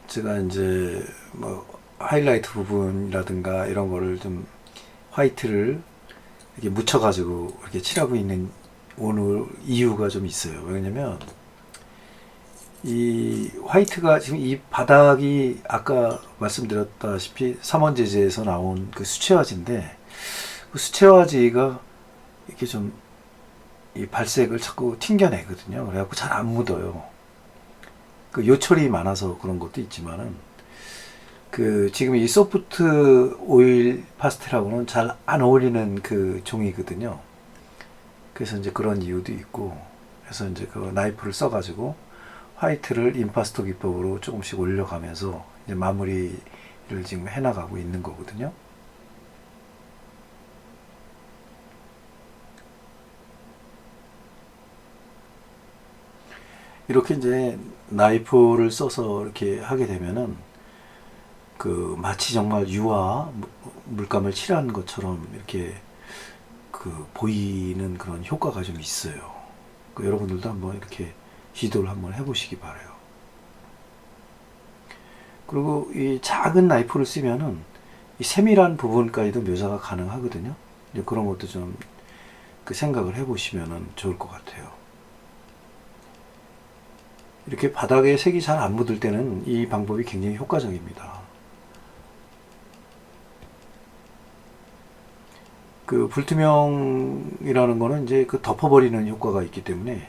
제가 이제 뭐 하이라이트 부분이라든가 이런 거를 좀 화이트를 이렇게 묻혀가지고 이렇게 칠하고 있는 오늘 이유가 좀 있어요. 왜냐면 이 화이트가 지금 이 바닥이 아까 말씀드렸다시피 삼원 재질에서 나온 그 수채화지인데 그 수채화지가 이렇게 좀 이 발색을 자꾸 튕겨내거든요. 그래갖고 잘 안 묻어요. 그 요철이 많아서 그런 것도 있지만은 그 지금 이 소프트 오일 파스텔하고는 잘 안 어울리는 그 종이거든요. 그래서 이제 그런 이유도 있고, 그래서 이제 그 나이프를 써가지고 화이트를 임파스토 기법으로 조금씩 올려가면서 이제 마무리를 지금 해나가고 있는 거거든요. 이렇게 이제 나이프를 써서 이렇게 하게 되면은 그 마치 정말 유화 물감을 칠한 것처럼 이렇게 그 보이는 그런 효과가 좀 있어요. 그 여러분들도 한번 이렇게 시도를 한번 해보시기 바래요. 그리고 이 작은 나이프를 쓰면은 이 세밀한 부분까지도 묘사가 가능하거든요. 이제 그런 것도 좀 그 생각을 해보시면은 좋을 것 같아요. 이렇게 바닥에 색이 잘 안 묻을 때는 이 방법이 굉장히 효과적입니다. 그 불투명이라는 거는 이제 그 덮어버리는 효과가 있기 때문에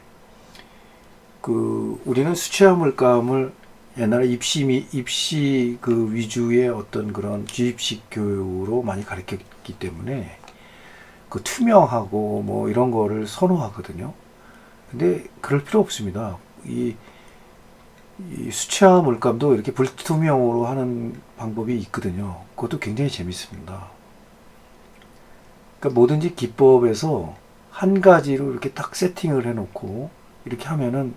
그 우리는 수채화 물감을 옛날에 입시 그 위주의 어떤 그런 기입식 교육으로 많이 가르쳤기 때문에 그 투명하고 뭐 이런 거를 선호하거든요. 근데 그럴 필요 없습니다. 이 수채화 물감도 이렇게 불투명으로 하는 방법이 있거든요. 그것도 굉장히 재밌습니다. 그러니까 뭐든지 기법에서 한 가지로 이렇게 딱 세팅을 해놓고 이렇게 하면은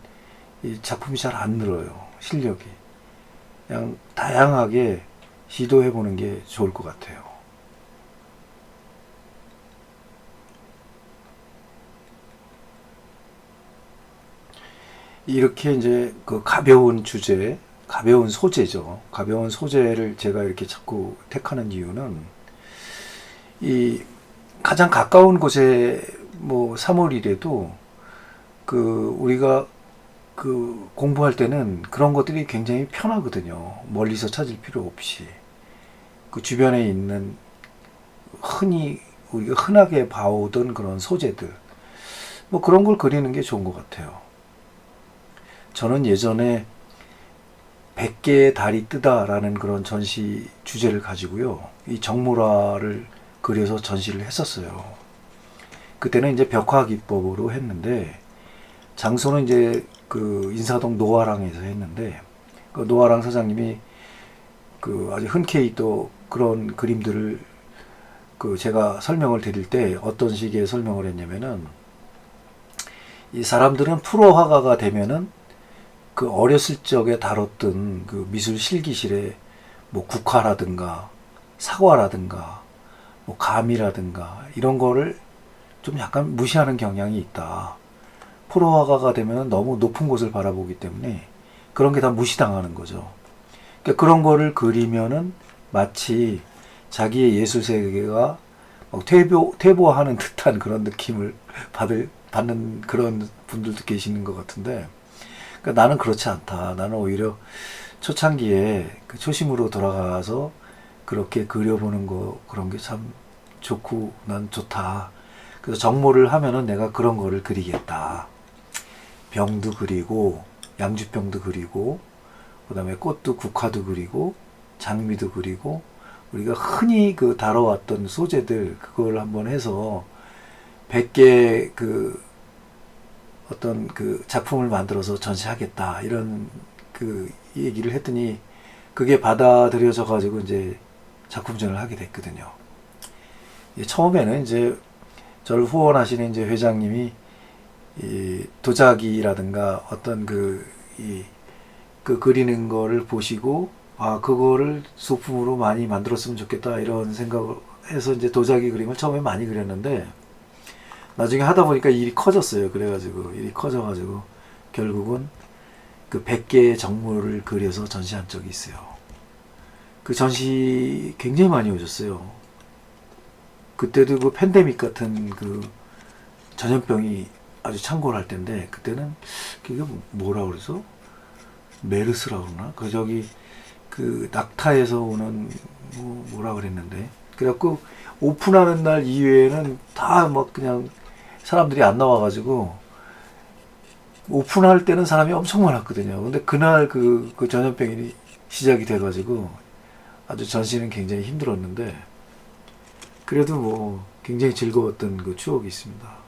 이 작품이 잘 안 늘어요. 실력이. 그냥 다양하게 시도해보는 게 좋을 것 같아요. 이렇게 이제 그 가벼운 주제, 가벼운 소재죠. 가벼운 소재를 제가 이렇게 자꾸 택하는 이유는 이 가장 가까운 곳에 뭐 3월이라도 그 우리가 그 공부할 때는 그런 것들이 굉장히 편하거든요. 멀리서 찾을 필요 없이 그 주변에 있는 흔히 우리가 흔하게 봐오던 그런 소재들 뭐 그런 걸 그리는 게 좋은 것 같아요. 저는 예전에 100개의 달이 뜨다라는 그런 전시 주제를 가지고요. 이 정물화를 그려서 전시를 했었어요. 그때는 이제 벽화 기법으로 했는데 장소는 이제 그 인사동 노아랑에서 했는데 그 노아랑 사장님이 그 아주 흔쾌히 또 그런 그림들을 그 제가 설명을 드릴 때 어떤 식의 설명을 했냐면은 이 사람들은 프로 화가가 되면은 그 어렸을 적에 다뤘던 그 미술 실기실에 뭐 국화라든가 사과라든가 뭐 감이라든가 이런 거를 좀 약간 무시하는 경향이 있다. 프로 화가가 되면 너무 높은 곳을 바라보기 때문에 그런 게 다 무시당하는 거죠. 그러니까 그런 거를 그리면은 마치 자기의 예술 세계가 퇴보하는 듯한 그런 느낌을 받는 그런 분들도 계시는 것 같은데 그러니까 나는 그렇지 않다. 나는 오히려 초창기에 그 초심으로 돌아가서 그렇게 그려보는 거 그런 게 참 좋고 난 좋다. 그래서 정모를 하면은 내가 그런 거를 그리겠다. 병도 그리고 양주병도 그리고 그다음에 꽃도 국화도 그리고 장미도 그리고 우리가 흔히 그 다뤄왔던 소재들 그걸 한번 해서 100개 그 어떤 그 작품을 만들어서 전시하겠다 이런 그 얘기를 했더니 그게 받아들여져 가지고 이제 작품전을 하게 됐거든요. 처음에는 이제 저를 후원하시는 이제 회장님이 이 도자기라든가 어떤 그 그리는 거를 보시고 아 그거를 소품으로 많이 만들었으면 좋겠다 이런 생각을 해서 이제 도자기 그림을 처음에 많이 그렸는데 나중에 하다 보니까 일이 커졌어요. 그래가지고 일이 커져가지고 결국은 그 100개의 정물을 그려서 전시한 적이 있어요. 그 전시 굉장히 많이 오셨어요. 그때도 그 팬데믹 같은 그 전염병이 아주 창궐할 때인데, 그때는 그게 뭐라 그래서 메르스라 그러나 그 저기 그 낙타에서 오는 뭐라 그랬는데, 그래갖고 오픈하는 날 이외에는 다 막 그냥 사람들이 안 나와가지고, 오픈할 때는 사람이 엄청 많았거든요. 근데 그날 그 전염병이 시작이 돼가지고 아주 전시는 굉장히 힘들었는데, 그래도 뭐 굉장히 즐거웠던 그 추억이 있습니다.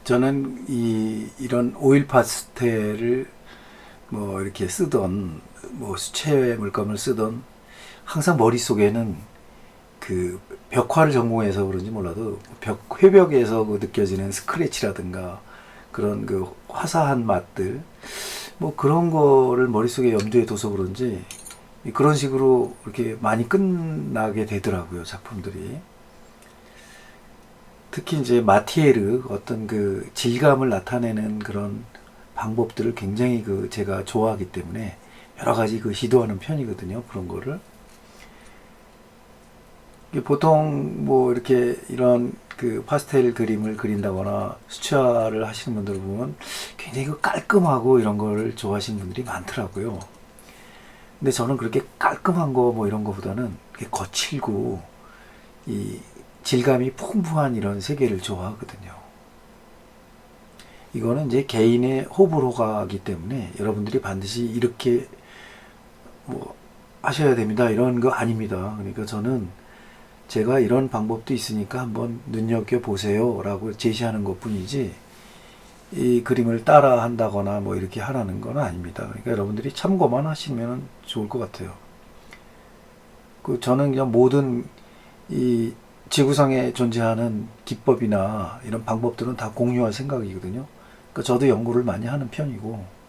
저는 이런 오일 파스텔을 뭐 이렇게 쓰던 뭐 수채 물감을 쓰던 항상 머릿속에는 그 벽화를 전공해서 그런지 몰라도 회벽에서 그 느껴지는 스크래치라든가 그런 그 화사한 맛들 뭐 그런 거를 머릿속에 염두에 둬서 그런지 그런 식으로 이렇게 많이 끝나게 되더라고요, 작품들이. 특히 이제 마티에르 어떤 그 질감을 나타내는 그런 방법들을 굉장히 그 제가 좋아하기 때문에 여러 가지 그 시도하는 편이거든요. 그런 거를. 보통 뭐 이렇게 이런 그 파스텔 그림을 그린다거나 수채화를 하시는 분들을 보면 굉장히 그 깔끔하고 이런 거를 좋아하시는 분들이 많더라고요. 근데 저는 그렇게 깔끔한 거 뭐 이런 거보다는 거칠고 이 질감이 풍부한 이런 세계를 좋아하거든요. 이거는 이제 개인의 호불호가기 때문에 여러분들이 반드시 이렇게 뭐 하셔야 됩니다. 이런 거 아닙니다. 그러니까 저는 제가 이런 방법도 있으니까 한번 눈여겨보세요 라고 제시하는 것 뿐이지 이 그림을 따라 한다거나 뭐 이렇게 하라는 건 아닙니다. 그러니까 여러분들이 참고만 하시면 좋을 것 같아요. 저는 그냥 모든 이 지구상에 존재하는 기법이나 이런 방법들은 다 공유할 생각이거든요. 그러니까 저도 연구를 많이 하는 편이고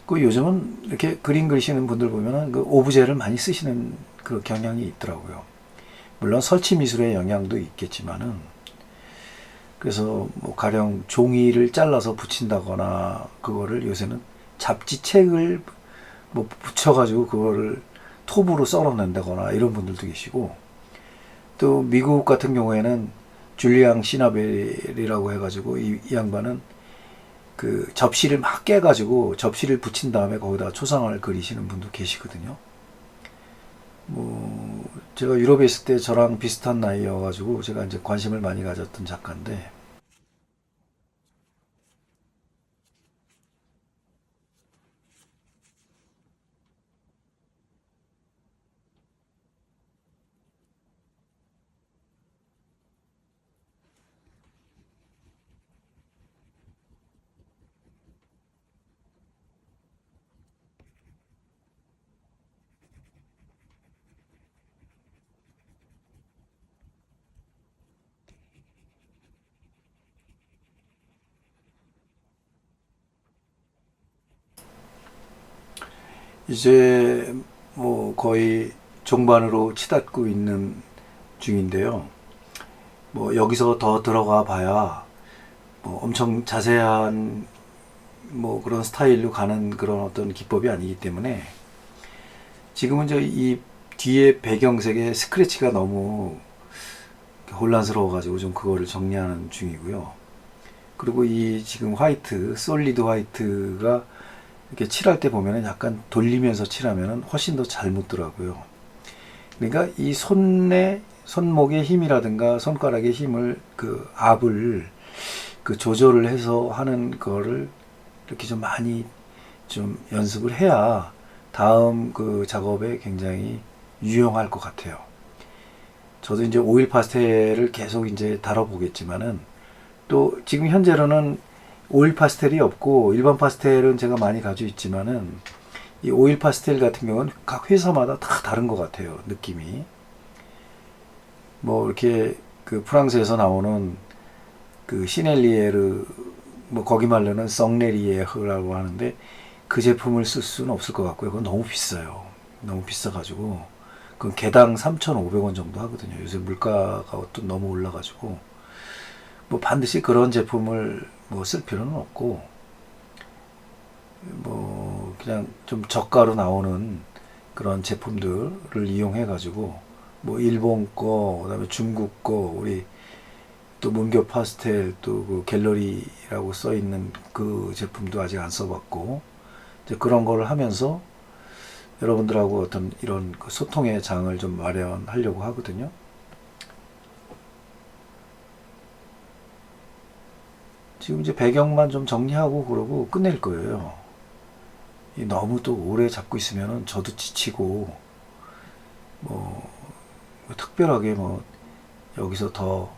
요즘은 이렇게 그림 그리시는 분들 보면은 그 오브제를 많이 쓰시는 그 경향이 있더라고요. 물론 설치 미술의 영향도 있겠지만은 그래서 뭐 가령 종이를 잘라서 붙인다거나 그거를 요새는 잡지책을 뭐 붙여가지고 그거를 톱으로 썰어낸다거나 이런 분들도 계시고 또 미국 같은 경우에는 줄리앙 시나벨이라고 해가지고 이 양반은 그 접시를 막 깨가지고 접시를 붙인 다음에 거기다가 초상화를 그리시는 분도 계시거든요. 뭐 제가 유럽에 있을 때 저랑 비슷한 나이여가지고 제가 이제 관심을 많이 가졌던 작가인데 이제 뭐 거의 종반으로 치닫고 있는 중인데요. 뭐 여기서 더 들어가 봐야 뭐 엄청 자세한 뭐 그런 스타일로 가는 그런 어떤 기법이 아니기 때문에 지금은 이제 이 뒤에 배경색의 스크래치가 너무 혼란스러워가지고 좀 그거를 정리하는 중이고요. 그리고 이 지금 화이트, 솔리드 화이트가 이렇게 칠할 때 보면은 약간 돌리면서 칠하면은 훨씬 더 잘 묻더라고요. 그러니까 이 손목의 힘이라든가 손가락의 힘을 그 압을 그 조절을 해서 하는 거를 이렇게 좀 많이 좀 연습을 해야 다음 그 작업에 굉장히 유용할 것 같아요. 저도 이제 오일 파스텔을 계속 이제 다뤄보겠지만은 또 지금 현재로는 오일 파스텔이 없고 일반 파스텔은 제가 많이 가지고 있지만은 이 오일 파스텔 같은 경우는 각 회사마다 다 다른 것 같아요. 느낌이. 뭐 이렇게 그 프랑스에서 나오는 그 시넬리에르 뭐 거기 말로는 썽레리에흐라고 하는데 그 제품을 쓸 수는 없을 것 같고요. 그건 너무 비싸요. 너무 비싸가지고 그건 개당 3,500원 정도 하거든요. 요새 물가가 또 너무 올라가지고 뭐 반드시 그런 제품을 뭐 쓸 필요는 없고 뭐 그냥 좀 저가로 나오는 그런 제품들을 이용해 가지고 뭐 일본 거 그다음에 중국 거 우리 또 문교 파스텔 또 그 갤러리라고 써 있는 그 제품도 아직 안 써봤고 이제 그런 거를 하면서 여러분들하고 어떤 이런 그 소통의 장을 좀 마련하려고 하거든요. 지금 이제 배경만 좀 정리하고 그러고 끝낼 거예요. 너무 또 오래 잡고 있으면은 저도 지치고 뭐 특별하게 뭐 여기서 더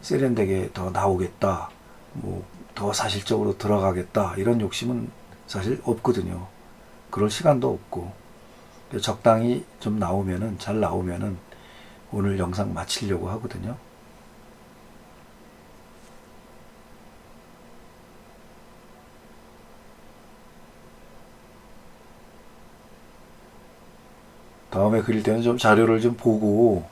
세련되게 더 나오겠다, 뭐 더 사실적으로 들어가겠다 이런 욕심은 사실 없거든요. 그럴 시간도 없고 적당히 좀 나오면은, 잘 나오면은 오늘 영상 마치려고 하거든요. 다음에 그릴 때는 좀 자료를 좀 보고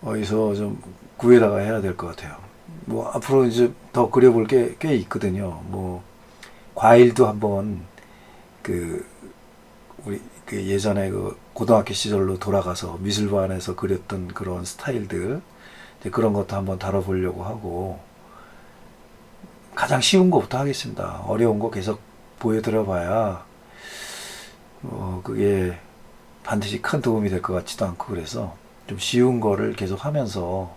어디서 좀 구해다가 해야 될 것 같아요. 뭐 앞으로 이제 더 그려볼 게 꽤 있거든요. 뭐 과일도 한번 그 우리 그 예전에 그 고등학교 시절로 돌아가서 미술관에서 그렸던 그런 스타일들, 이제 그런 것도 한번 다뤄보려고 하고, 가장 쉬운 거부터 하겠습니다. 어려운 거 계속 보여드려 봐야 그게 반드시 큰 도움이 될 것 같지도 않고, 그래서 좀 쉬운 거를 계속 하면서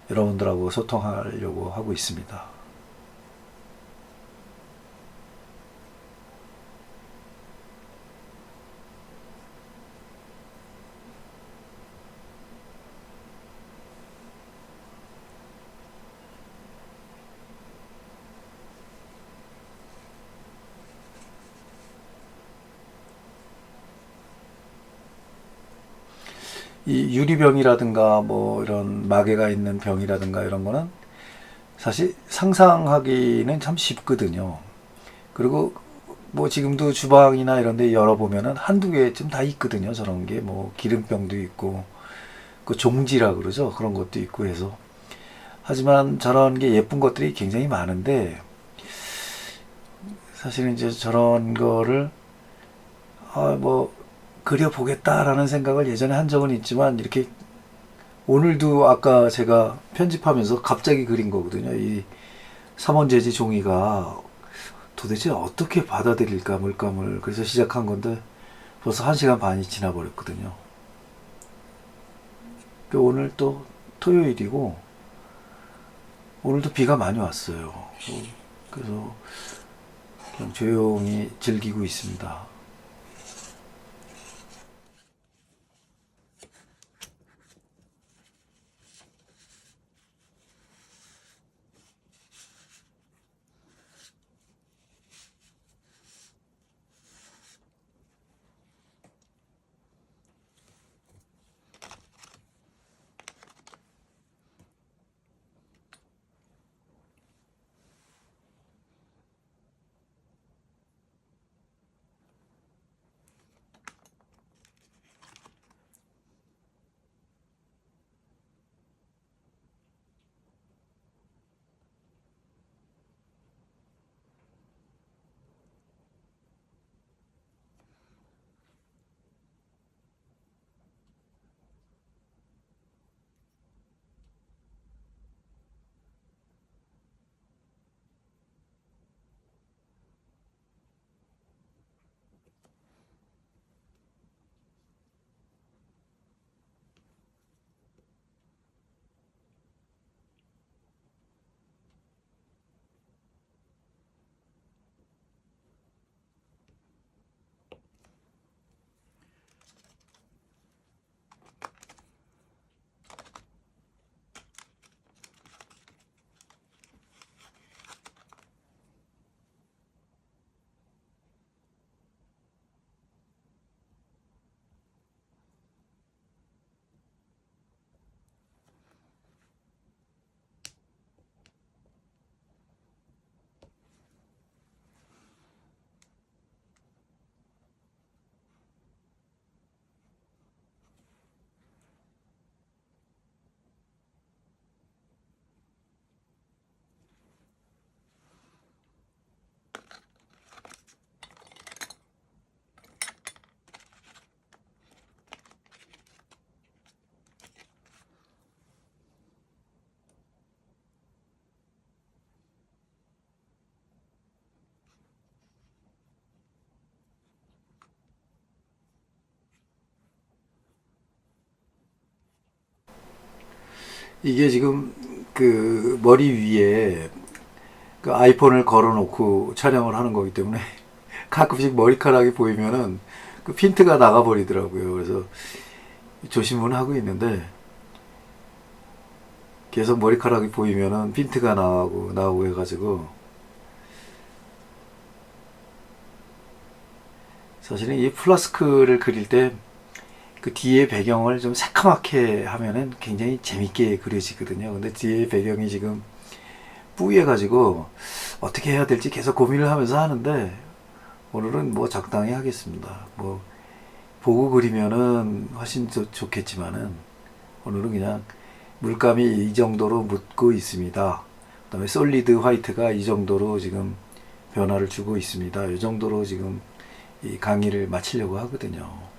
여러분들하고 소통하려고 하고 있습니다. 이 유리병이라든가 뭐 이런 마개가 있는 병이라든가 이런 거는 사실 상상하기는 참 쉽거든요. 그리고 뭐 지금도 주방이나 이런 데 열어보면은 한두 개쯤 다 있거든요. 저런 게 뭐 기름병도 있고 그 종지라 그러죠. 그런 것도 있고 해서. 하지만 저런 게 예쁜 것들이 굉장히 많은데, 사실은 이제 저런 거를 뭐 그려보겠다라는 생각을 예전에 한 적은 있지만, 이렇게 오늘도 아까 제가 편집하면서 갑자기 그린 거거든요. 이 삼원재지 종이가 도대체 어떻게 받아들일까 물감을, 그래서 시작한 건데 벌써 1시간 반이 지나버렸거든요. 오늘 또 토요일이고 오늘도 비가 많이 왔어요. 그래서 그냥 조용히 즐기고 있습니다. 이게 지금 그 머리 위에 그 아이폰을 걸어놓고 촬영을 하는 거기 때문에 가끔씩 머리카락이 보이면은 그 핀트가 나가버리더라고요. 그래서 조심은 하고 있는데 계속 머리카락이 보이면은 핀트가 나오고 해가지고 사실은 이 플라스크를 그릴 때 그 뒤에 배경을 좀 새카맣게 하면은 굉장히 재밌게 그려지거든요. 근데 뒤에 배경이 지금 뿌예가지고 어떻게 해야 될지 계속 고민을 하면서 하는데 오늘은 뭐 적당히 하겠습니다. 뭐 보고 그리면은 훨씬 좋겠지만은 오늘은 그냥 물감이 이 정도로 묻고 있습니다. 그다음에 솔리드 화이트가 이 정도로 지금 변화를 주고 있습니다. 이 정도로 지금 이 강의를 마치려고 하거든요.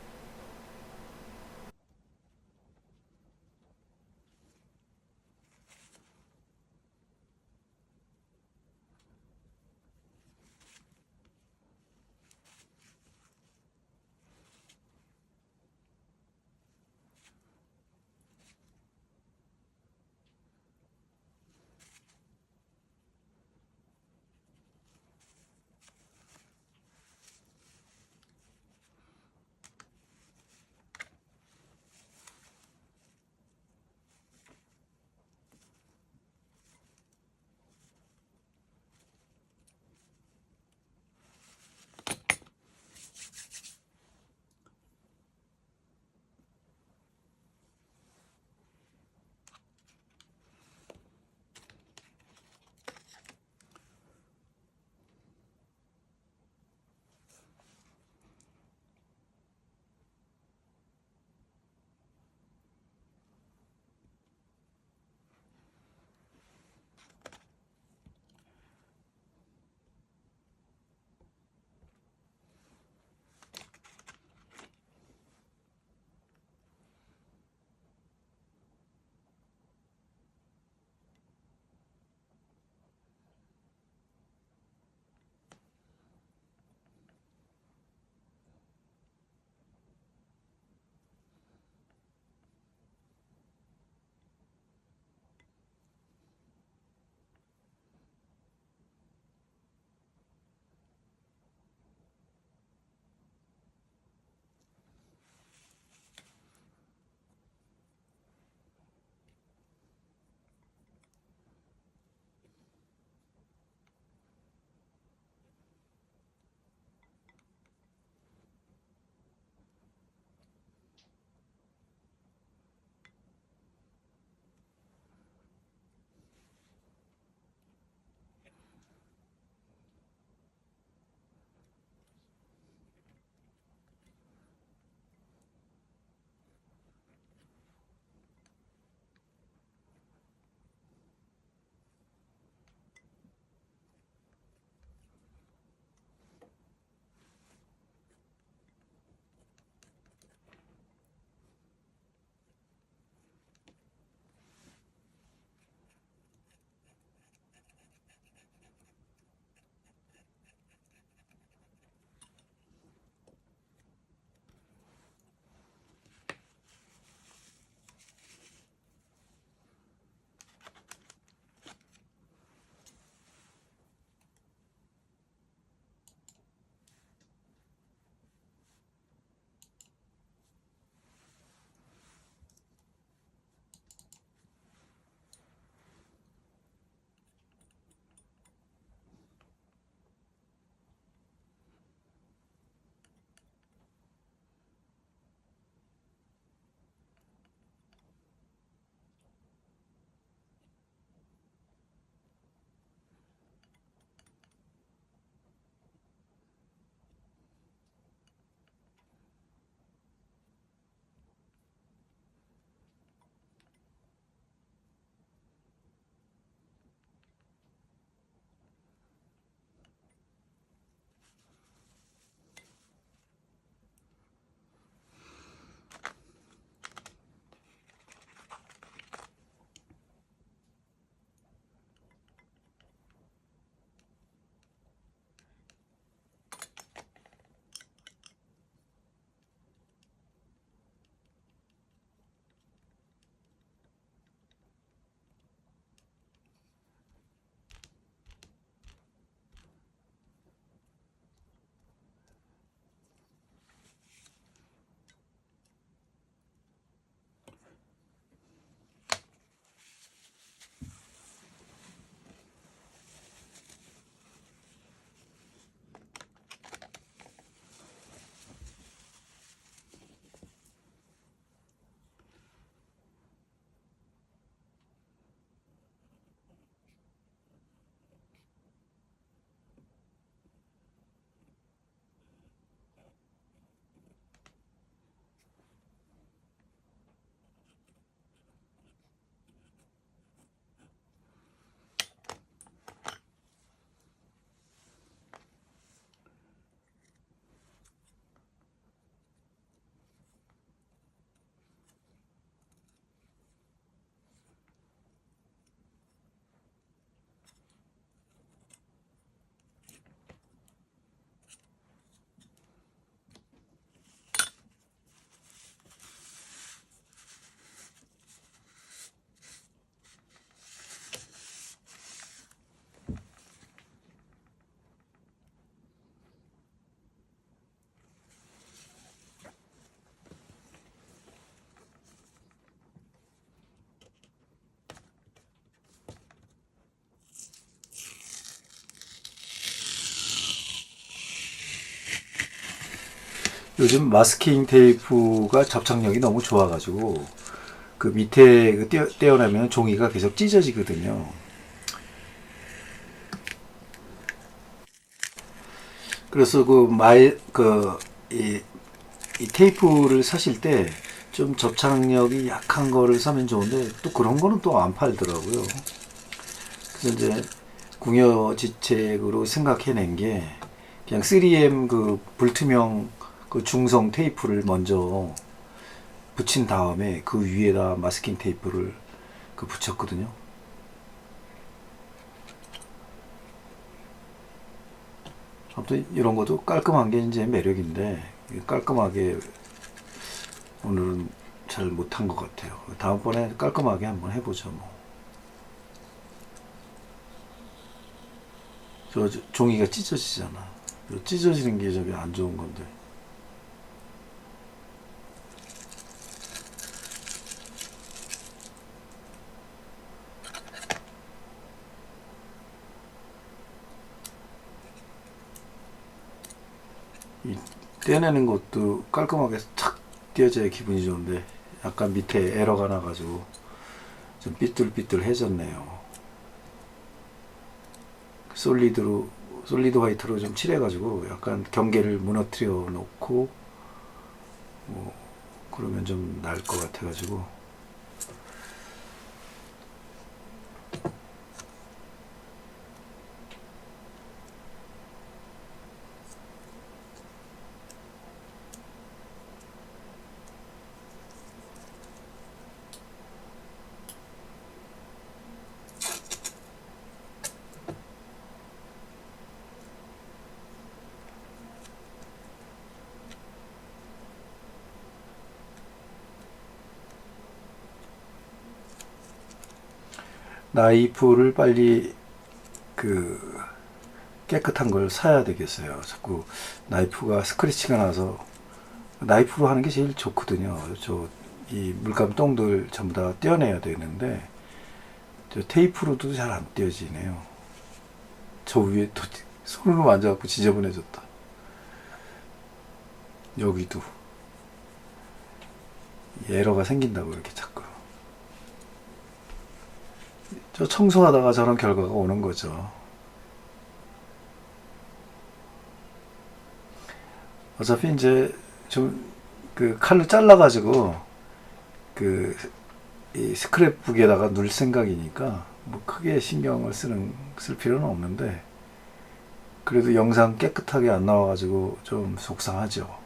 요즘 마스킹 테이프가 접착력이 너무 좋아가지고 그 밑에 그 떼어내면 종이가 계속 찢어지거든요. 그래서 이 테이프를 사실 때 좀 접착력이 약한 거를 사면 좋은데 또 그런 거는 또 안 팔더라고요. 그래서 이제 궁여지책으로 생각해낸 게 그냥 3M 그 불투명 그 중성 테이프를 먼저 붙인 다음에 그 위에다 마스킹 테이프를 그 붙였거든요. 아무튼 이런 것도 깔끔한 게 이제 매력인데 깔끔하게 오늘은 잘 못한 것 같아요. 다음번에 깔끔하게 한번 해보죠. 뭐. 저 종이가 찢어지잖아. 찢어지는 게 저기 안 좋은 건데. 이 떼내는 것도 깔끔하게 탁 떼어져야 기분이 좋은데 약간 밑에 에러가 나가지고 좀 삐뚤삐뚤해졌네요. 솔리드 화이트로 좀 칠해가지고 약간 경계를 무너뜨려 놓고 뭐 그러면 좀 나을 것 같아가지고 나이프를 빨리 그 깨끗한 걸 사야 되겠어요. 자꾸 나이프가 스크래치가 나서 나이프로 하는 게 제일 좋거든요. 이 물감 똥들 전부 다 떼어내야 되는데 저 테이프로도 잘 안 떼어지네요. 저 위에 또 손으로 만져갖고 지저분해졌다. 여기도 에러가 생긴다고 이렇게 자꾸. 저 청소하다가 저런 결과가 오는 거죠. 어차피 이제 좀 그 칼로 잘라가지고 그 이 스크랩북에다가 눌 생각이니까 뭐 크게 신경을 쓸 필요는 없는데 그래도 영상 깨끗하게 안 나와가지고 좀 속상하죠.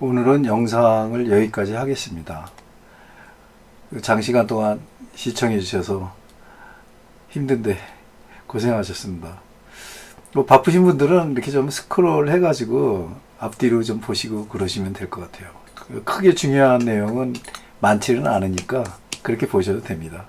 오늘은 영상을 여기까지 하겠습니다. 장시간 동안 시청해 주셔서 힘든데 고생하셨습니다. 뭐 바쁘신 분들은 이렇게 좀 스크롤 해가지고 앞뒤로 좀 보시고 그러시면 될 것 같아요. 크게 중요한 내용은 많지는 않으니까 그렇게 보셔도 됩니다.